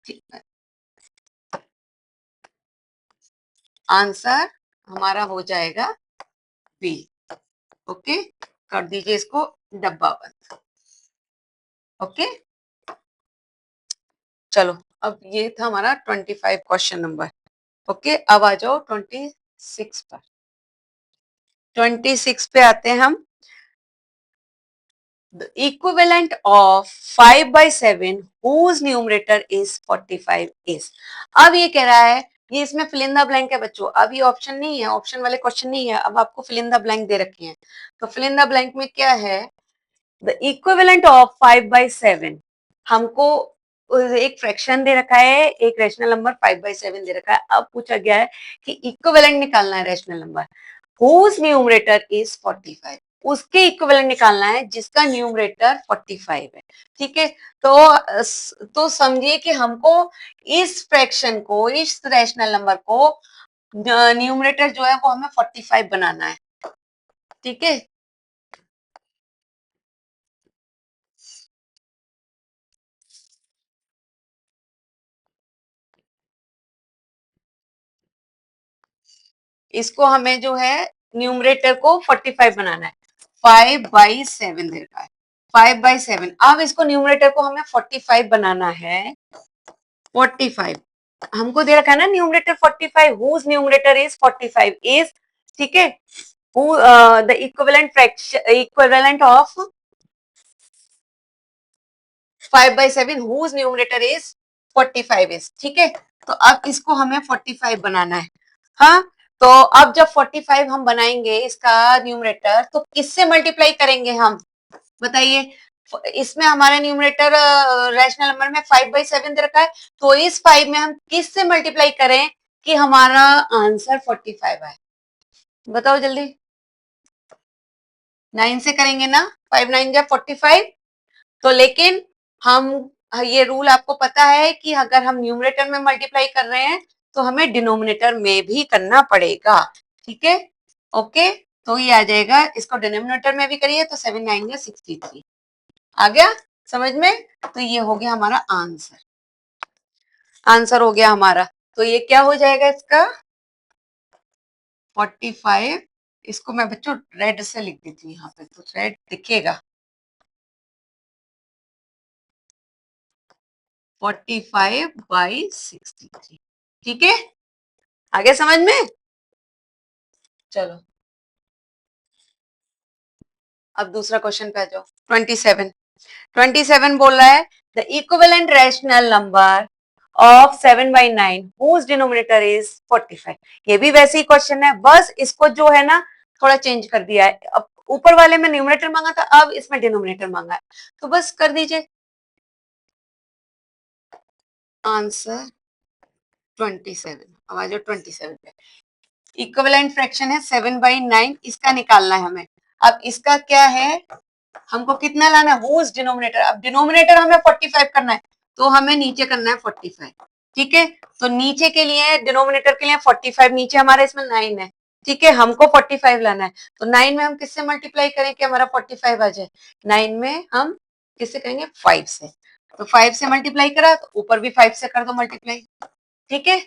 ठीक है, आंसर हमारा हो जाएगा बी। ओके, कर दीजिए इसको डब्बा बंद। ओके, चलो अब ये था हमारा 25 क्वेश्चन नंबर। ओके, अब आ जाओ 26 पर। 26 पे आते हैं हम। The equivalent of 5 by 7 whose numerator is 45 is। अब ये कह रहा है, ये इसमें फिल इन द ब्लैंक है बच्चों, अब ये ऑप्शन नहीं है, ऑप्शन वाले क्वेश्चन नहीं है, अब आपको फिल इन द ब्लैंक दे रखे हैं, तो फिल इन द ब्लैंक में क्या है, द इक्विवेलेंट ऑफ 5 by 7, हमको एक फ्रैक्शन दे रखा है, एक रैशनल नंबर 5 by 7 दे रखा है, अब पूछा गया है कि इक्विवेलेंट निकालना है rational number whose numerator is 45, उसके इक्विवेलेंट निकालना है जिसका न्यूमरेटर 45 है, ठीक है, तो समझिए कि हमको इस फ्रैक्शन को, इस रैशनल नंबर को न्यूमरेटर जो है वो हमें 45 बनाना है, ठीक है, इसको हमें जो है न्यूमरेटर को 45 बनाना है, 5 by 7 दे रखा है, 5 by 7, अब इसको न्यूमरेटर को हमें 45 बनाना है, 45 हमको दे रखा है ना numerator 45, whose numerator is 45 is, ठीक है, who the equivalent fraction, equivalent of 5 by 7 whose numerator is 45 is, ठीक है, तो अब इसको हमें 45 बनाना है, हाँ, तो अब जब 45 हम बनाएंगे इसका न्यूमरेटर, तो किससे मल्टीप्लाई करेंगे हम, बताइए, इसमें हमारा न्यूमरेटर रैशनल नंबर में 5 by 7 दे रखा है, तो इस 5 में हम किस से मल्टीप्लाई करें कि हमारा आंसर 45 आए, बताओ जल्दी, 9 से करेंगे ना, 5 9 जा 45, तो लेकिन हम, ये रूल आपको पता है कि अगर हम न्यूमरेटर में मल्टीप्लाई कर रहे हैं तो हमें डिनोमिनेटर में भी करना पड़ेगा, ठीक है, ओके, तो ये आ जाएगा, इसको डिनोमिनेटर में भी करिए तो 7 9 जा 63, आ गया समझ में, तो ये हो गया हमारा आंसर, आंसर हो गया हमारा, तो ये क्या हो जाएगा इसका 45, इसको मैं बच्चों रेड से लिख देती हूँ यहाँ पे तो रेड दिखेगा, 45 by 63, ठीक है, आगे समझ में, चलो अब दूसरा क्वेश्चन पे आ जाओ। 27 बोल रहा है the equivalent rational number of 7/9 whose denominator is 45। ये भी वैसे ही क्वेश्चन है, बस इसको जो है ना थोड़ा चेंज कर दिया है। अब ऊपर वाले में न्यूमरेटर मांगा था, अब इसमें डिनोमिनेटर मांगा है, तो बस कर दीजिए आंसर 27। अब आ जाओ 27 पे। इक्विवेलेंट फ्रैक्शन है 7/9, इसका निकालना है हमें। अब इसका क्या है, हमको कितना लाना है, हुज डिनोमिनेटर। अब डिनोमिनेटर हमें 45 करना है, तो हमें नीचे करना है 45। ठीक है, तो नीचे के लिए डिनोमिनेटर के लिए 45, नीचे हमारा इसमें 9 है। ठीक है, हमको 45 लाना है, तो 9 में हम किससे मल्टीप्लाई करें कि हमारा 45 आ जाए। 9 में हम किससे करेंगे, 5 से। तो 5 से मल्टीप्लाई करा तो ऊपर भी 5 से कर दो मल्टीप्लाई। ठीक है,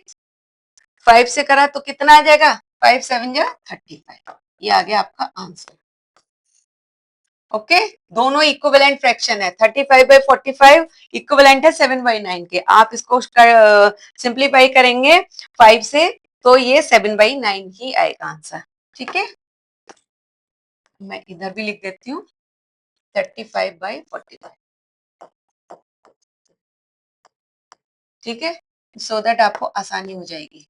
5 से करा तो कितना आ जाएगा, 5 7 जा 35। ये आ गया आपका आंसर। ओके, दोनों इक्विवेलेंट फ्रैक्शन है। 35/45 इक्विवेलेंट है 7/9 के। आप इसको सिंप्लीफाई करेंगे 5 से, तो ये 7/9 ही आएगा आंसर। ठीक है, मैं इधर भी लिख देती हूँ 35/45। ठीक है, सो दैट आपको आसानी हो जाएगी।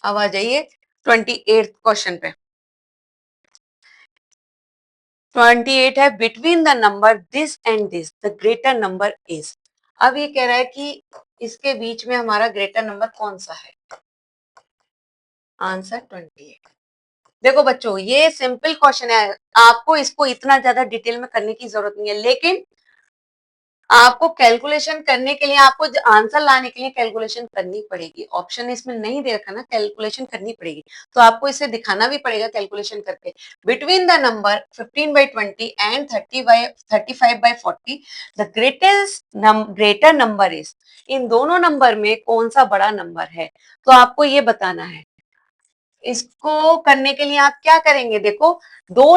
अब आ जाइए 28 क्वेश्चन पे। 28 है, between the number this and this the greater number is. अब ये कह रहा है कि इसके बीच में हमारा ग्रेटर नंबर कौन सा है। आंसर 28। देखो बच्चों, ये सिंपल क्वेश्चन है, आपको इसको इतना ज्यादा डिटेल में करने की जरूरत नहीं है, लेकिन आपको कैलकुलेशन करने के लिए, आपको आंसर लाने के लिए कैलकुलेशन करनी पड़ेगी। ऑप्शन इसमें नहीं दे रखा ना, कैलकुलेशन करनी पड़ेगी, तो आपको इसे दिखाना भी पड़ेगा कैलकुलेशन करके। Between the number 15/20 and 35/40 the greater number is. इन दोनों नंबर में कौन सा बड़ा नंबर है, तो आपको ये बताना है। इसको करने के लिए आप क्या करेंगे, देखो दो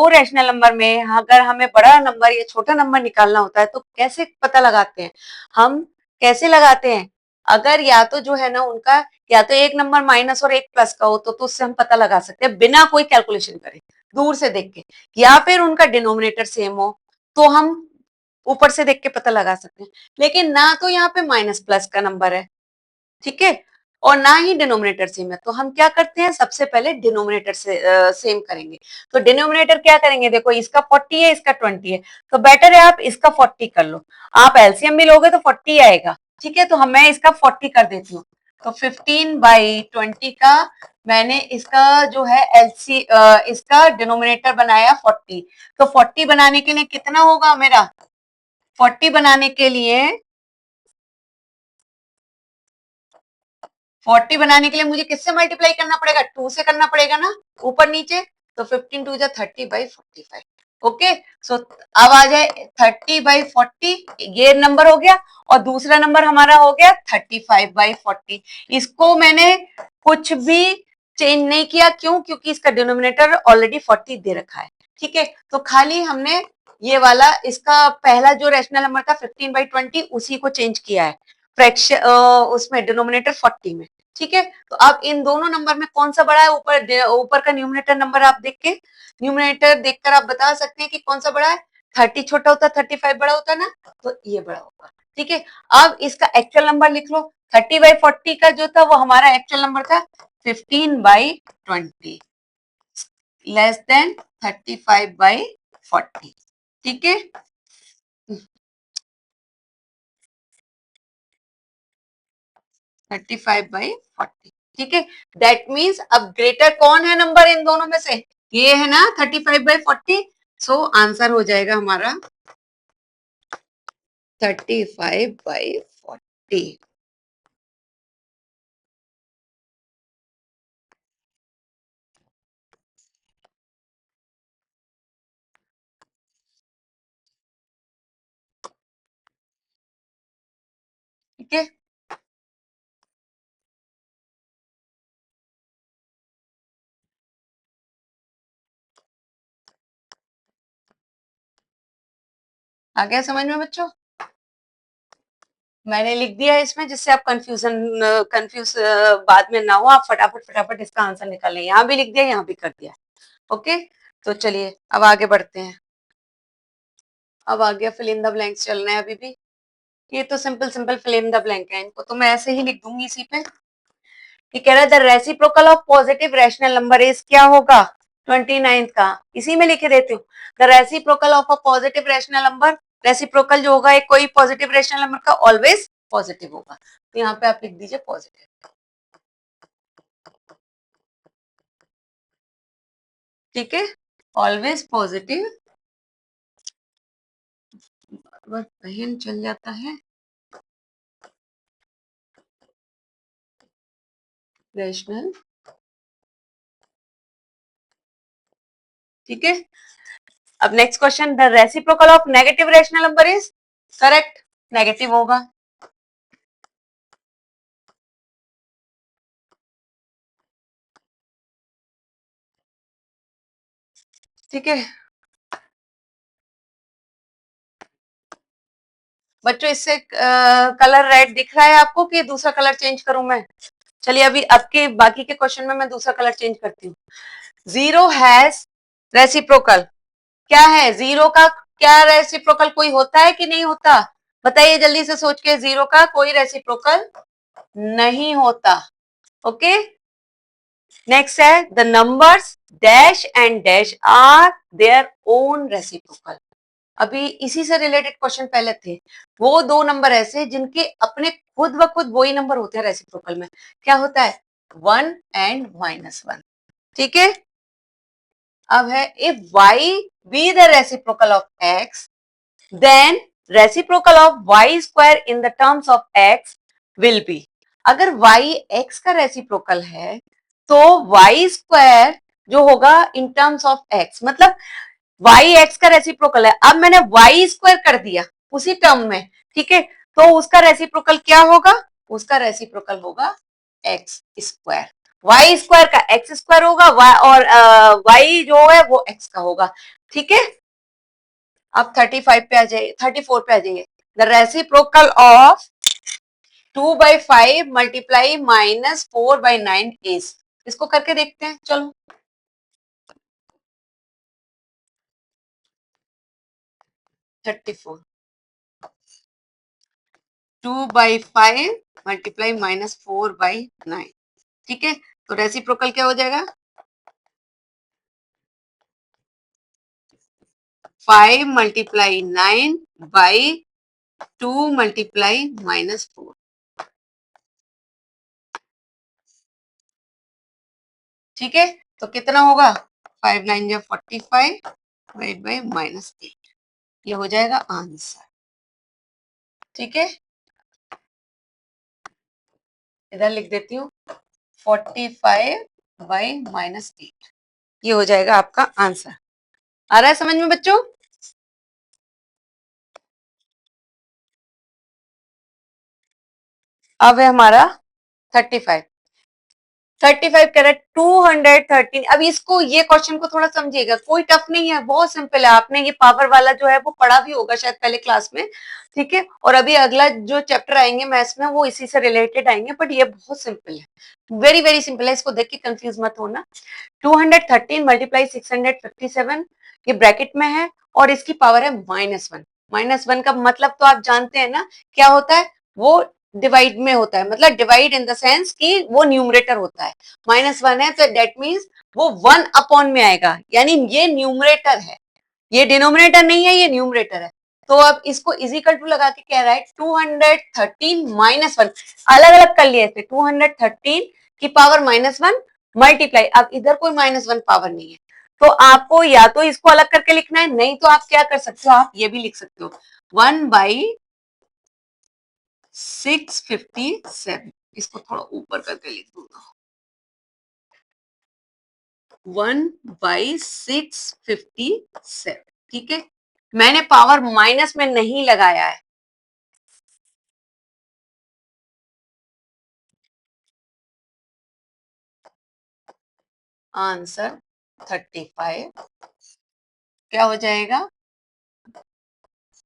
रैशनल नंबर में अगर हमें बड़ा नंबर या छोटा नंबर निकालना होता है तो कैसे पता लगाते हैं हम, कैसे लगाते हैं। अगर या तो जो है ना उनका, या तो एक नंबर माइनस और एक प्लस का हो तो उससे हम पता लगा सकते हैं बिना कोई कैलकुलेशन करे, दूर से देख के। या फिर उनका डिनोमिनेटर सेम हो तो हम ऊपर से देख के पता लगा सकते हैं। लेकिन ना तो यहाँ पे माइनस प्लस का नंबर है, ठीक है, और ना ही डिनोमिनेटर सेम है, तो हम क्या करते हैं, सबसे पहले डिनोमिनेटर से सेम करेंगे। तो डिनोमिनेटर क्या करेंगे, देखो इसका 40 है, इसका 20 है, तो बेटर है आप इसका 40 कर लो। आप एलसीएम भी लोगे तो 40 आएगा। ठीक है, तो मैं इसका 40 कर देती हूँ। तो 15/20 का मैंने इसका जो है इसका डिनोमिनेटर बनाया 40। तो 40 बनाने के लिए कितना होगा मेरा, 40 बनाने के लिए 40 बनाने के लिए मुझे किससे मल्टीप्लाई करना पड़ेगा, 2 से करना पड़ेगा ना, ऊपर नीचे। तो 15 2 जा 30/45। ओके, सो अब आ जाए 30/40, ये नंबर हो गया, और दूसरा नंबर हमारा हो गया 35/40। इसको मैंने कुछ भी चेंज नहीं किया, क्यों, क्योंकि इसका डिनोमिनेटर ऑलरेडी 40 दे रखा है। ठीक है, तो खाली हमने ये वाला, इसका पहला जो रैशनल नंबर था 15/20, उसी को चेंज किया है फ्रैक्शन, उसमें डिनोमिनेटर 40 में। ठीक है, तो अब इन दोनों नंबर में कौन सा बड़ा है, ऊपर का न्यूमरेटर नंबर आप देख के, न्यूमरेटर देखकर आप बता सकते हैं कि कौन सा बड़ा है। 30 छोटा होता है, 35 बड़ा होता है ना, तो ये बड़ा होगा। ठीक है, अब इसका एक्चुअल नंबर लिख लो। 30/40 का जो था वो हमारा एक्चुअल नंबर था 15/20, लेस देन 35/40। ठीक है, 35/40। ठीक है, दैट मीन्स अब ग्रेटर कौन है नंबर इन दोनों में से, ये है ना 35/40। सो आंसर हो जाएगा हमारा 35/40। ठीक है, आ गया समझ में बच्चों, मैंने लिख दिया है इसमें, जिससे आप कंफ्यूज बाद में ना हो, आप फटाफट फटाफट इसका आंसर निकाल लें। यहाँ भी लिख दिया, यहाँ भी कर दिया। ओके, तो चलिए अब आगे बढ़ते हैं। अब आ गया फिल इन द ब्लैंक्स, चलना है अभी भी। ये तो simple simple fill in the blank है, इनको तो मैं ऐसे ही लिख दूंगी इसी पे। ये कह रहा है the reciprocal of positive rational number is, क्या होगा 29 का, इसी में लिखे देती हूँ। The reciprocal of a positive rational number, reciprocal जो होगा एक कोई पॉजिटिव रैशनल नंबर का ऑलवेज पॉजिटिव होगा, तो यहाँ पे आप लिख दीजिए पॉजिटिव। ठीक है, ऑलवेज पॉजिटिव, बहन चल जाता है रैशनल। ठीक है, अब next question, the reciprocal of negative rational number is, correct, negative होगा। ठीक है बच्चों, इससे कलर रेड दिख रहा है आपको कि दूसरा कलर चेंज करूं मैं? चलिए अभी आपके बाकी के क्वेश्चन में मैं दूसरा कलर चेंज करती हूँ। जीरो हैज रेसिप्रोकल, क्या है जीरो का, क्या रेसिप्रोकल कोई होता है कि नहीं होता? बताइए जल्दी से सोच के, जीरो का कोई रेसिप्रोकल नहीं होता। ओके, नेक्स्ट है the numbers dash and dash are their own reciprocal. अभी इसी से रिलेटेड क्वेश्चन पहले थे, वो दो नंबर ऐसे जिनके अपने खुद व खुद वही नंबर होते हैं रेसिप्रोकल में, क्या होता है 1 एंड -1। ठीक है, अब है if y be the reciprocal of x, then reciprocal of y square in the terms of x will be। अगर y x का रेसिप्रोकल है तो y स्क्वायर जो होगा इन टर्म्स ऑफ x, मतलब y x का रेसिप्रोकल है, अब मैंने y स्क्वायर कर दिया उसी टर्म में। ठीक है, तो उसका रेसिप्रोकल क्या होगा? उसका रेसिप्रोकल होगा x स्क्वायर, y स्क्वायर का x स्क्वायर होगा, y और y जो है वो x का होगा। ठीक है, अब 35 पे आ जाइए, 34 पे आ जाइए। The reciprocal of 2/5 multiply -4/9 is, इसको करके देखते हैं, चलो। 34 2/5 मल्टीप्लाई -4/9। ठीक है, तो रेसिप्रोकल क्या हो जाएगा 5 मल्टीप्लाई 9/2 मल्टीप्लाई -4। ठीक है, तो कितना होगा 5 9 या 45 डिवाइड बाई -8, ये हो जाएगा आंसर। ठीक है, इधर लिख देती हूँ 45/-8, ये हो जाएगा आपका आंसर। आ रहा है समझ में बच्चों? अब है हमारा 35, 35 कैरेट 213। अब इसको, ये क्वेश्चन को थोड़ा समझिएगा, कोई टफ नहीं है, बहुत सिंपल है। आपने ये पावर वाला जो है वो पढ़ा भी होगा शायद पहले क्लास में। ठीक है, और अभी अगला जो चैप्टर आएंगे मैथ्स में वो इसी से रिलेटेड आएंगे, बट ये बहुत सिंपल है, वेरी वेरी सिंपल है, इसको देख के कंफ्यूज मत होना। 213 मल्टीप्लाई 657, ये ब्रैकेट में है और इसकी पावर है -1। -1 का मतलब तो आप जानते हैं ना क्या होता है, वो डिवाइड में होता है, मतलब डिवाइड इन द सेंस कि वो न्यूमरेटर होता है। -1 है तो दैट मीन्स वो 1 अपॉन में आएगा, यानी ये न्यूमरेटर है, ये डिनोमिनेटर नहीं है, ये न्यूमरेटर है। तो अब इसको इजिकल टू लगा के कह रहा है 213 -1, अलग अलग कर लिया इसे, 213 की पावर -1 मल्टीप्लाई, अब इधर कोई -1 पावर नहीं है, तो आपको या तो इसको अलग करके लिखना है, नहीं तो आप क्या कर सकते हो, आप ये भी लिख सकते हो 1/657, इसको थोड़ा ऊपर करके लिख दूंगा 1/657। ठीक है, मैंने पावर माइनस में नहीं लगाया है। आंसर 35 क्या हो जाएगा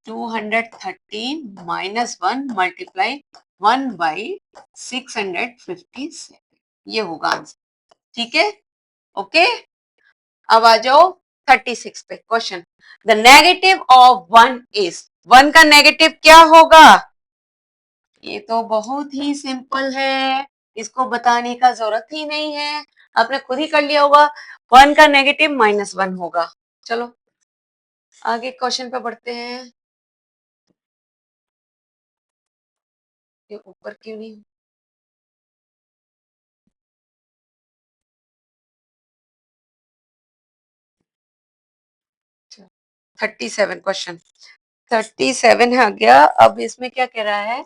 213 -1 मल्टीप्लाई 1/657, ये होगा आंसर। ठीक है, ओके। अब आ जाओ 36 पे question, the negative of 1 is, 1 का नेगेटिव क्या होगा ये तो बहुत ही सिंपल है, इसको बताने का जरूरत ही नहीं है, आपने खुद ही कर लिया होगा। 1 का नेगेटिव -1 होगा। चलो आगे क्वेश्चन पे बढ़ते हैं। ये ऊपर क्यों नहीं? 37 क्वेश्चन 37 आ गया। अब इसमें क्या कह रहा है?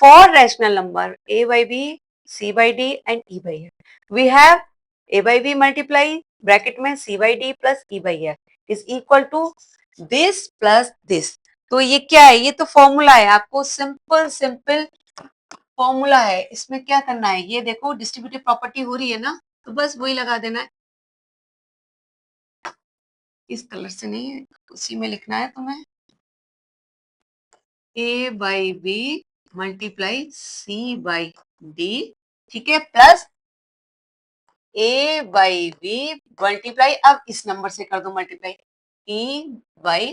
For rational number a by b, c by d and e by f we have a by b multiply bracket में c by d plus e by f is equal to this plus this. तो ये क्या है? ये तो formula है, आपको simple simple formula है। इसमें क्या करना है? ये देखो डिस्ट्रीब्यूटिव प्रॉपर्टी हो रही है ना, तो बस वही लगा देना है। इस कलर से नहीं है, उसी में लिखना है तुम्हें। A by B multiply C by D, ठीक है, plus A by B multiply, अब इस नंबर से कर दो मल्टीप्लाई, ई बाई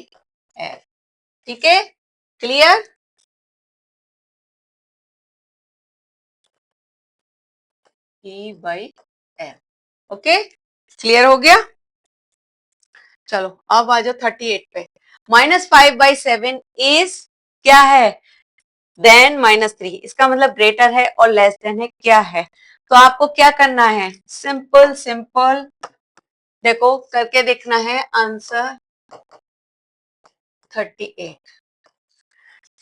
एफ। ठीक है, clear? E by F. Okay, clear हो गया? चलो अब आ जाओ 38 पे। -5/7 इज क्या है? देन -3, इसका मतलब ग्रेटर है और लेस देन है, क्या है? तो आपको क्या करना है? सिंपल सिंपल देखो करके देखना है। आंसर 38।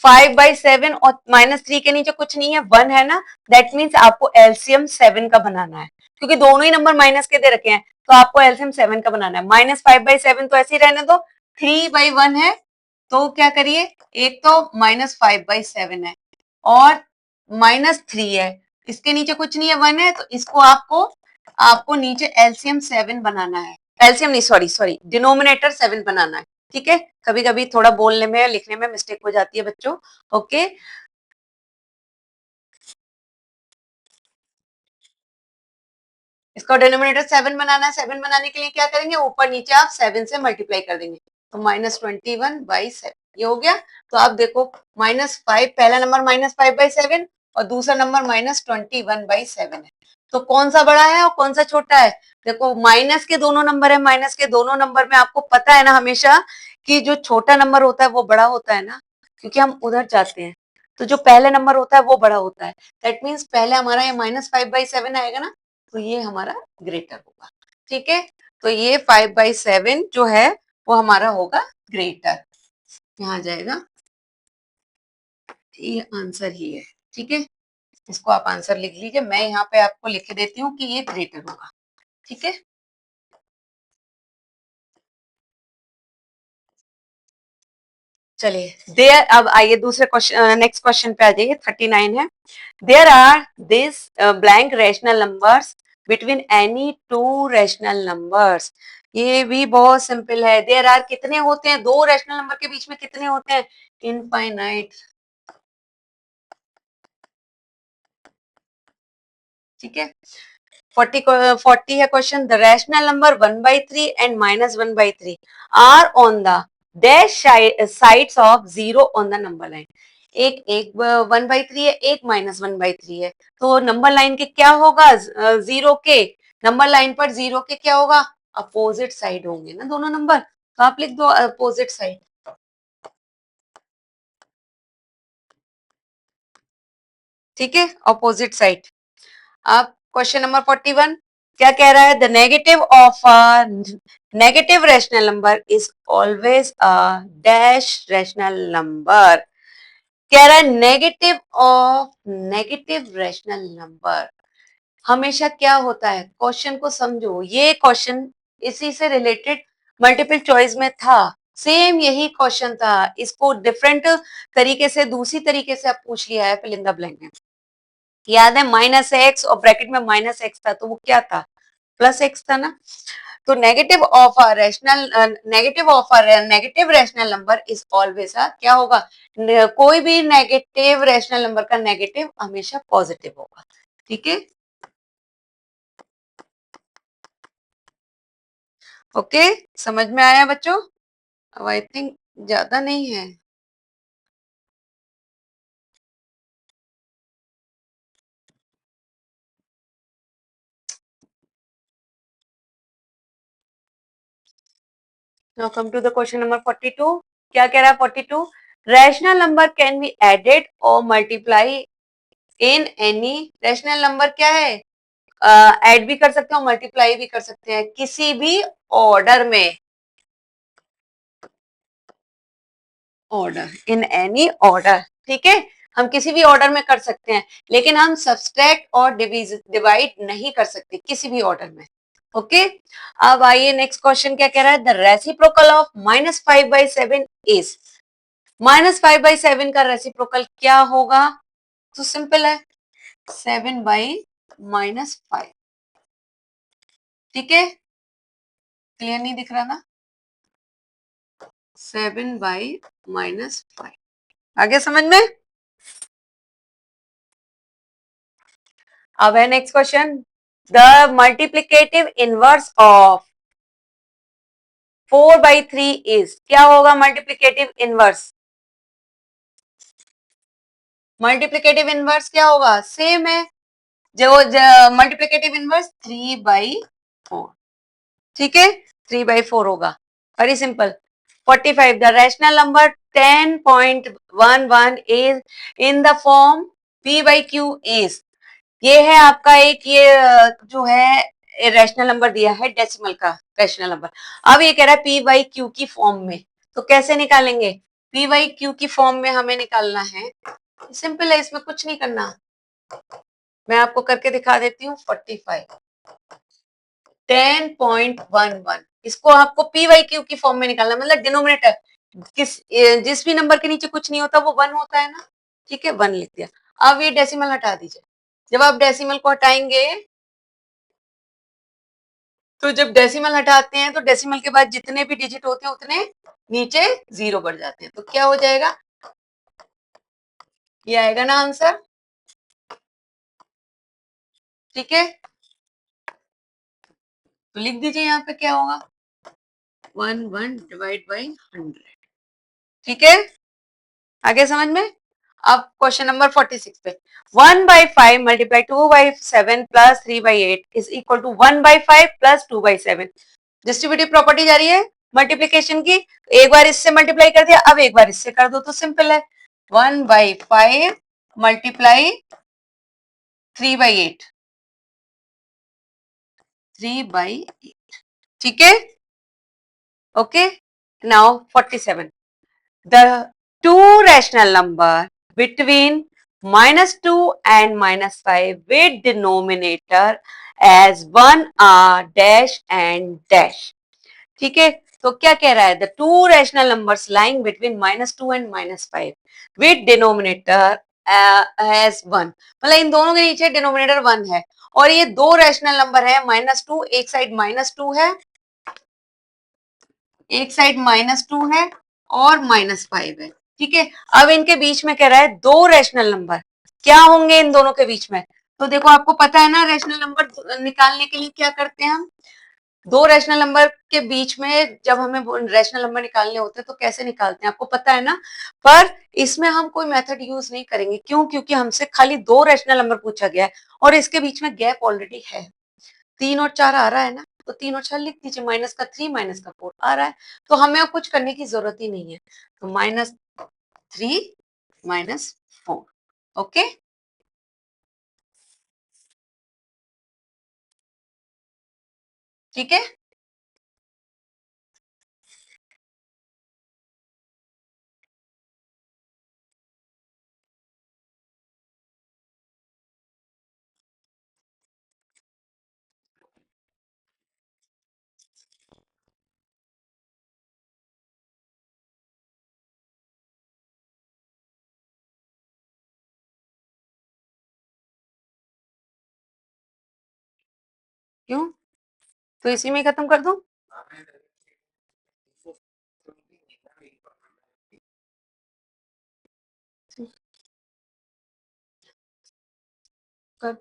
5/7 और -3 के नीचे कुछ नहीं है, 1 है ना, दैट मीन्स आपको एलसीएम 7 का बनाना है, क्योंकि दोनों ही नंबर माइनस के दे रखे हैं, तो आपको एलसीएम 7 का बनाना है। -5/7 तो ऐसे ही रहने दो, 3/1 है, तो क्या करिए, एक तो -5/7 है और -3 है, इसके नीचे कुछ नहीं है, 1 है, तो इसको आपको आपको नीचे एलसीएम 7 बनाना है। एलसीएम नहीं, सॉरी सॉरी, डिनोमिनेटर 7 बनाना है। ठीक है, कभी कभी थोड़ा बोलने में लिखने में मिस्टेक हो जाती है बच्चों। ओके, इसका डिनोमिनेटर 7 बनाना है। 7 बनाने के लिए क्या करेंगे? ऊपर नीचे आप 7 से मल्टीप्लाई कर देंगे, तो -21/7 ये हो गया। तो आप देखो -5, पहला नंबर -5/7 और दूसरा नंबर -21/7 है, तो कौन सा बड़ा है और कौन सा छोटा है? देखो माइनस के दोनों नंबर है, माइनस के दोनों नंबर में आपको पता है ना हमेशा कि जो छोटा नंबर होता है वो बड़ा होता है ना, क्योंकि हम उधर जाते हैं, तो जो पहले नंबर होता है वो बड़ा होता है। दैट मीन्स पहले हमारा ये -5/7 आएगा ना, तो ये हमारा ग्रेटर होगा। ठीक है, तो ये 5/7 जो है वो हमारा होगा ग्रेटर, यहाँ जाएगा, ये आंसर ही है। ठीक है, इसको आप आंसर लिख लीजिए, मैं यहाँ पे आपको लिख देती हूँ कि ये ग्रेटर होगा। ठीक है, चलिए देयर, अब आइए दूसरे क्वेश्चन, नेक्स्ट क्वेश्चन पे आ जाइए। 39 है, there are this blank rational numbers between any two rational numbers. ये भी बहुत सिंपल है। देयर आर कितने होते हैं? दो रैशनल नंबर के बीच में कितने होते हैं? इनफाइनाइट। ठीक है, 40 है question. The rational number 1/3 and -1/3 are on the dash sides of 0 on the number line. एक एक 1/3 है, एक -1/3 है, तो नंबर लाइन के क्या होगा? जीरो के नंबर लाइन पर जीरो के क्या होगा? अपोजिट साइड होंगे ना दोनों नंबर, तो आप लिख दो अपोजिट साइड। ठीक है, अपोजिट साइड। अब क्वेश्चन नंबर 41 क्या कह रहा है? The negative of a negative rational number is always a dash rational number. कह रहा है negative of negative rational number हमेशा क्या होता है? क्वेश्चन को समझो, ये क्वेश्चन इसी से रिलेटेड मल्टीपल चॉइस में था, सेम यही क्वेश्चन था, इसको डिफरेंट तरीके से, दूसरी तरीके से आप पूछ लिया है फिल इन द ब्लैंक में। याद है -x और ब्रैकेट में -x था, तो वो क्या था? +x था ना। तो negative of a rational negative rational number is always क्या होगा? कोई भी नेगेटिव रैशनल नंबर का नेगेटिव हमेशा पॉजिटिव होगा। ठीक है, ओके, समझ में आया बच्चों? अब आई थिंक ज्यादा नहीं है। Now come to the question number 42. क्या कह रहा है 42? Rational number can be added और multiply in any. Rational number क्या है? ऐड भी कर सकते हैं और मल्टीप्लाई भी कर सकते हैं किसी भी ऑर्डर में. Order, in any order. ठीक है, हम किसी भी ऑर्डर में कर सकते हैं, लेकिन हम सब्सट्रैक्ट और डिवाइड नहीं कर सकते किसी भी ऑर्डर में. ओके अब आइए नेक्स्ट क्वेश्चन क्या कह रहा है. The reciprocal of -5/7 is. -5/7 का रेसिप्रोकल क्या होगा? तो सिंपल है, 7/-5. ठीक है, क्लियर नहीं दिख रहा ना? 7/-5. आगे समझ में? अब है next question. The multiplicative inverse of 4/3 is. क्या होगा मल्टीप्लीकेटिव इनवर्स? मल्टीप्लीकेटिव इनवर्स क्या होगा? सेम है जो मल्टीप्लीकेटिव इनवर्स 3/4. ठीक है, 3/4 होगा. Very simple. 45. The rational number 10.11 is in the form p/q is. ये है आपका एक ये जो है रैशनल नंबर दिया है डेसिमल का रैशनल नंबर. अब ये कह रहा है p/q की फॉर्म में. तो कैसे निकालेंगे? p/q की फॉर्म में हमें निकालना है. सिंपल है, इसमें कुछ नहीं करना. मैं आपको करके दिखा देती हूँ. 45 10.11 इसको आपको p/q की फॉर्म में निकालना, मतलब डिनोमिनेटर जिस भी नंबर के नीचे कुछ नहीं होता वो 1 होता है ना. ठीक है, 1 लिख दिया. अब ये डेसिमल हटा दीजिए. जब आप डेसिमल को हटाएंगे तो जब डेसिमल हटाते हैं तो डेसिमल के बाद जितने भी डिजिट होते हैं उतने नीचे 0 बढ़ जाते हैं. तो क्या हो जाएगा? ये आएगा ना आंसर. ठीक है, तो लिख दीजिए यहाँ पे क्या होगा. 1/1/100. ठीक है, आगे समझ में? अब क्वेश्चन नंबर 46 पे. 1/5 multiply 2/7 plus 3/8 is equal to 1/5 plus 2/7. Distributive property जा रही है मल्टीप्लीकेशन की. एक बार इससे मल्टीप्लाई कर दिया, अब एक बार इससे कर दो तो सिंपल है. 1/5 मल्टीप्लाई 3/8. 3/8. ठीक है, okay. Now 47. The two rational number between -2 and -5 with denominator as 1 are dash and dash. ठीक है, तो क्या कह रहा है? The two rational numbers lying between -2 and -5 with denominator as 1. मतलब इन दोनों के नीचे डिनोमिनेटर 1 है और ये दो रैशनल नंबर है. -2 एक साइड -2 है, एक साइड -2 है और -5 है. ठीक है, अब इनके बीच में कह रहा है दो रैशनल नंबर. क्या होंगे इन दोनों के बीच में? तो देखो आपको पता है ना रैशनल नंबर निकालने के लिए क्या करते हैं हम. दो रैशनल नंबर के बीच में जब हमें रैशनल नंबर निकालने होते हैं तो कैसे निकालते हैं आपको पता है ना. पर इसमें हम कोई मेथड यूज नहीं करेंगे. क्यों? क्योंकि हमसे खाली दो रैशनल नंबर पूछा गया है और इसके बीच में गैप ऑलरेडी है. 3 और 4 आ रहा है ना, तो 3 और 4 लिख दीजिए. -3 -4 आ रहा है, तो हमें अब कुछ करने की जरूरत ही नहीं है. तो -3 -4. ओके, ठीक है. क्यों? तो इसी में खत्म कर दूं? कर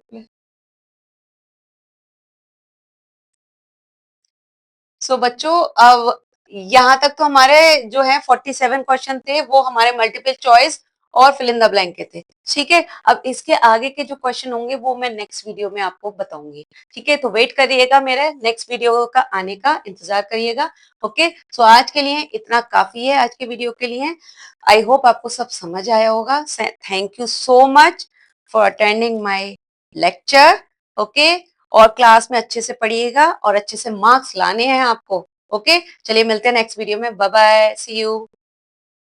सो बच्चों, अब यहाँ तक तो हमारे जो है 47 क्वेश्चन थे वो हमारे मल्टीपल चॉइस और फिल इन द ब्लैंक के थे। ठीक है, अब इसके आगे के जो क्वेश्चन होंगे वो मैं नेक्स्ट वीडियो में आपको बताऊंगी। ठीक है, तो वेट करिएगा, मेरे नेक्स्ट वीडियो का आने का इंतजार करिएगा। ओके, सो आज के लिए इतना काफी है, आज के वीडियो के लिए। आई होप आपको सब समझ आया होगा। Thank you so much for attending my lecture. Okay, और क्लास में अच्छे से पढ़िएगा और अच्छे से मार्क्स लाने हैं आपको। ओके, चलिए मिलते हैं नेक्स्ट वीडियो में। Bye bye, see you.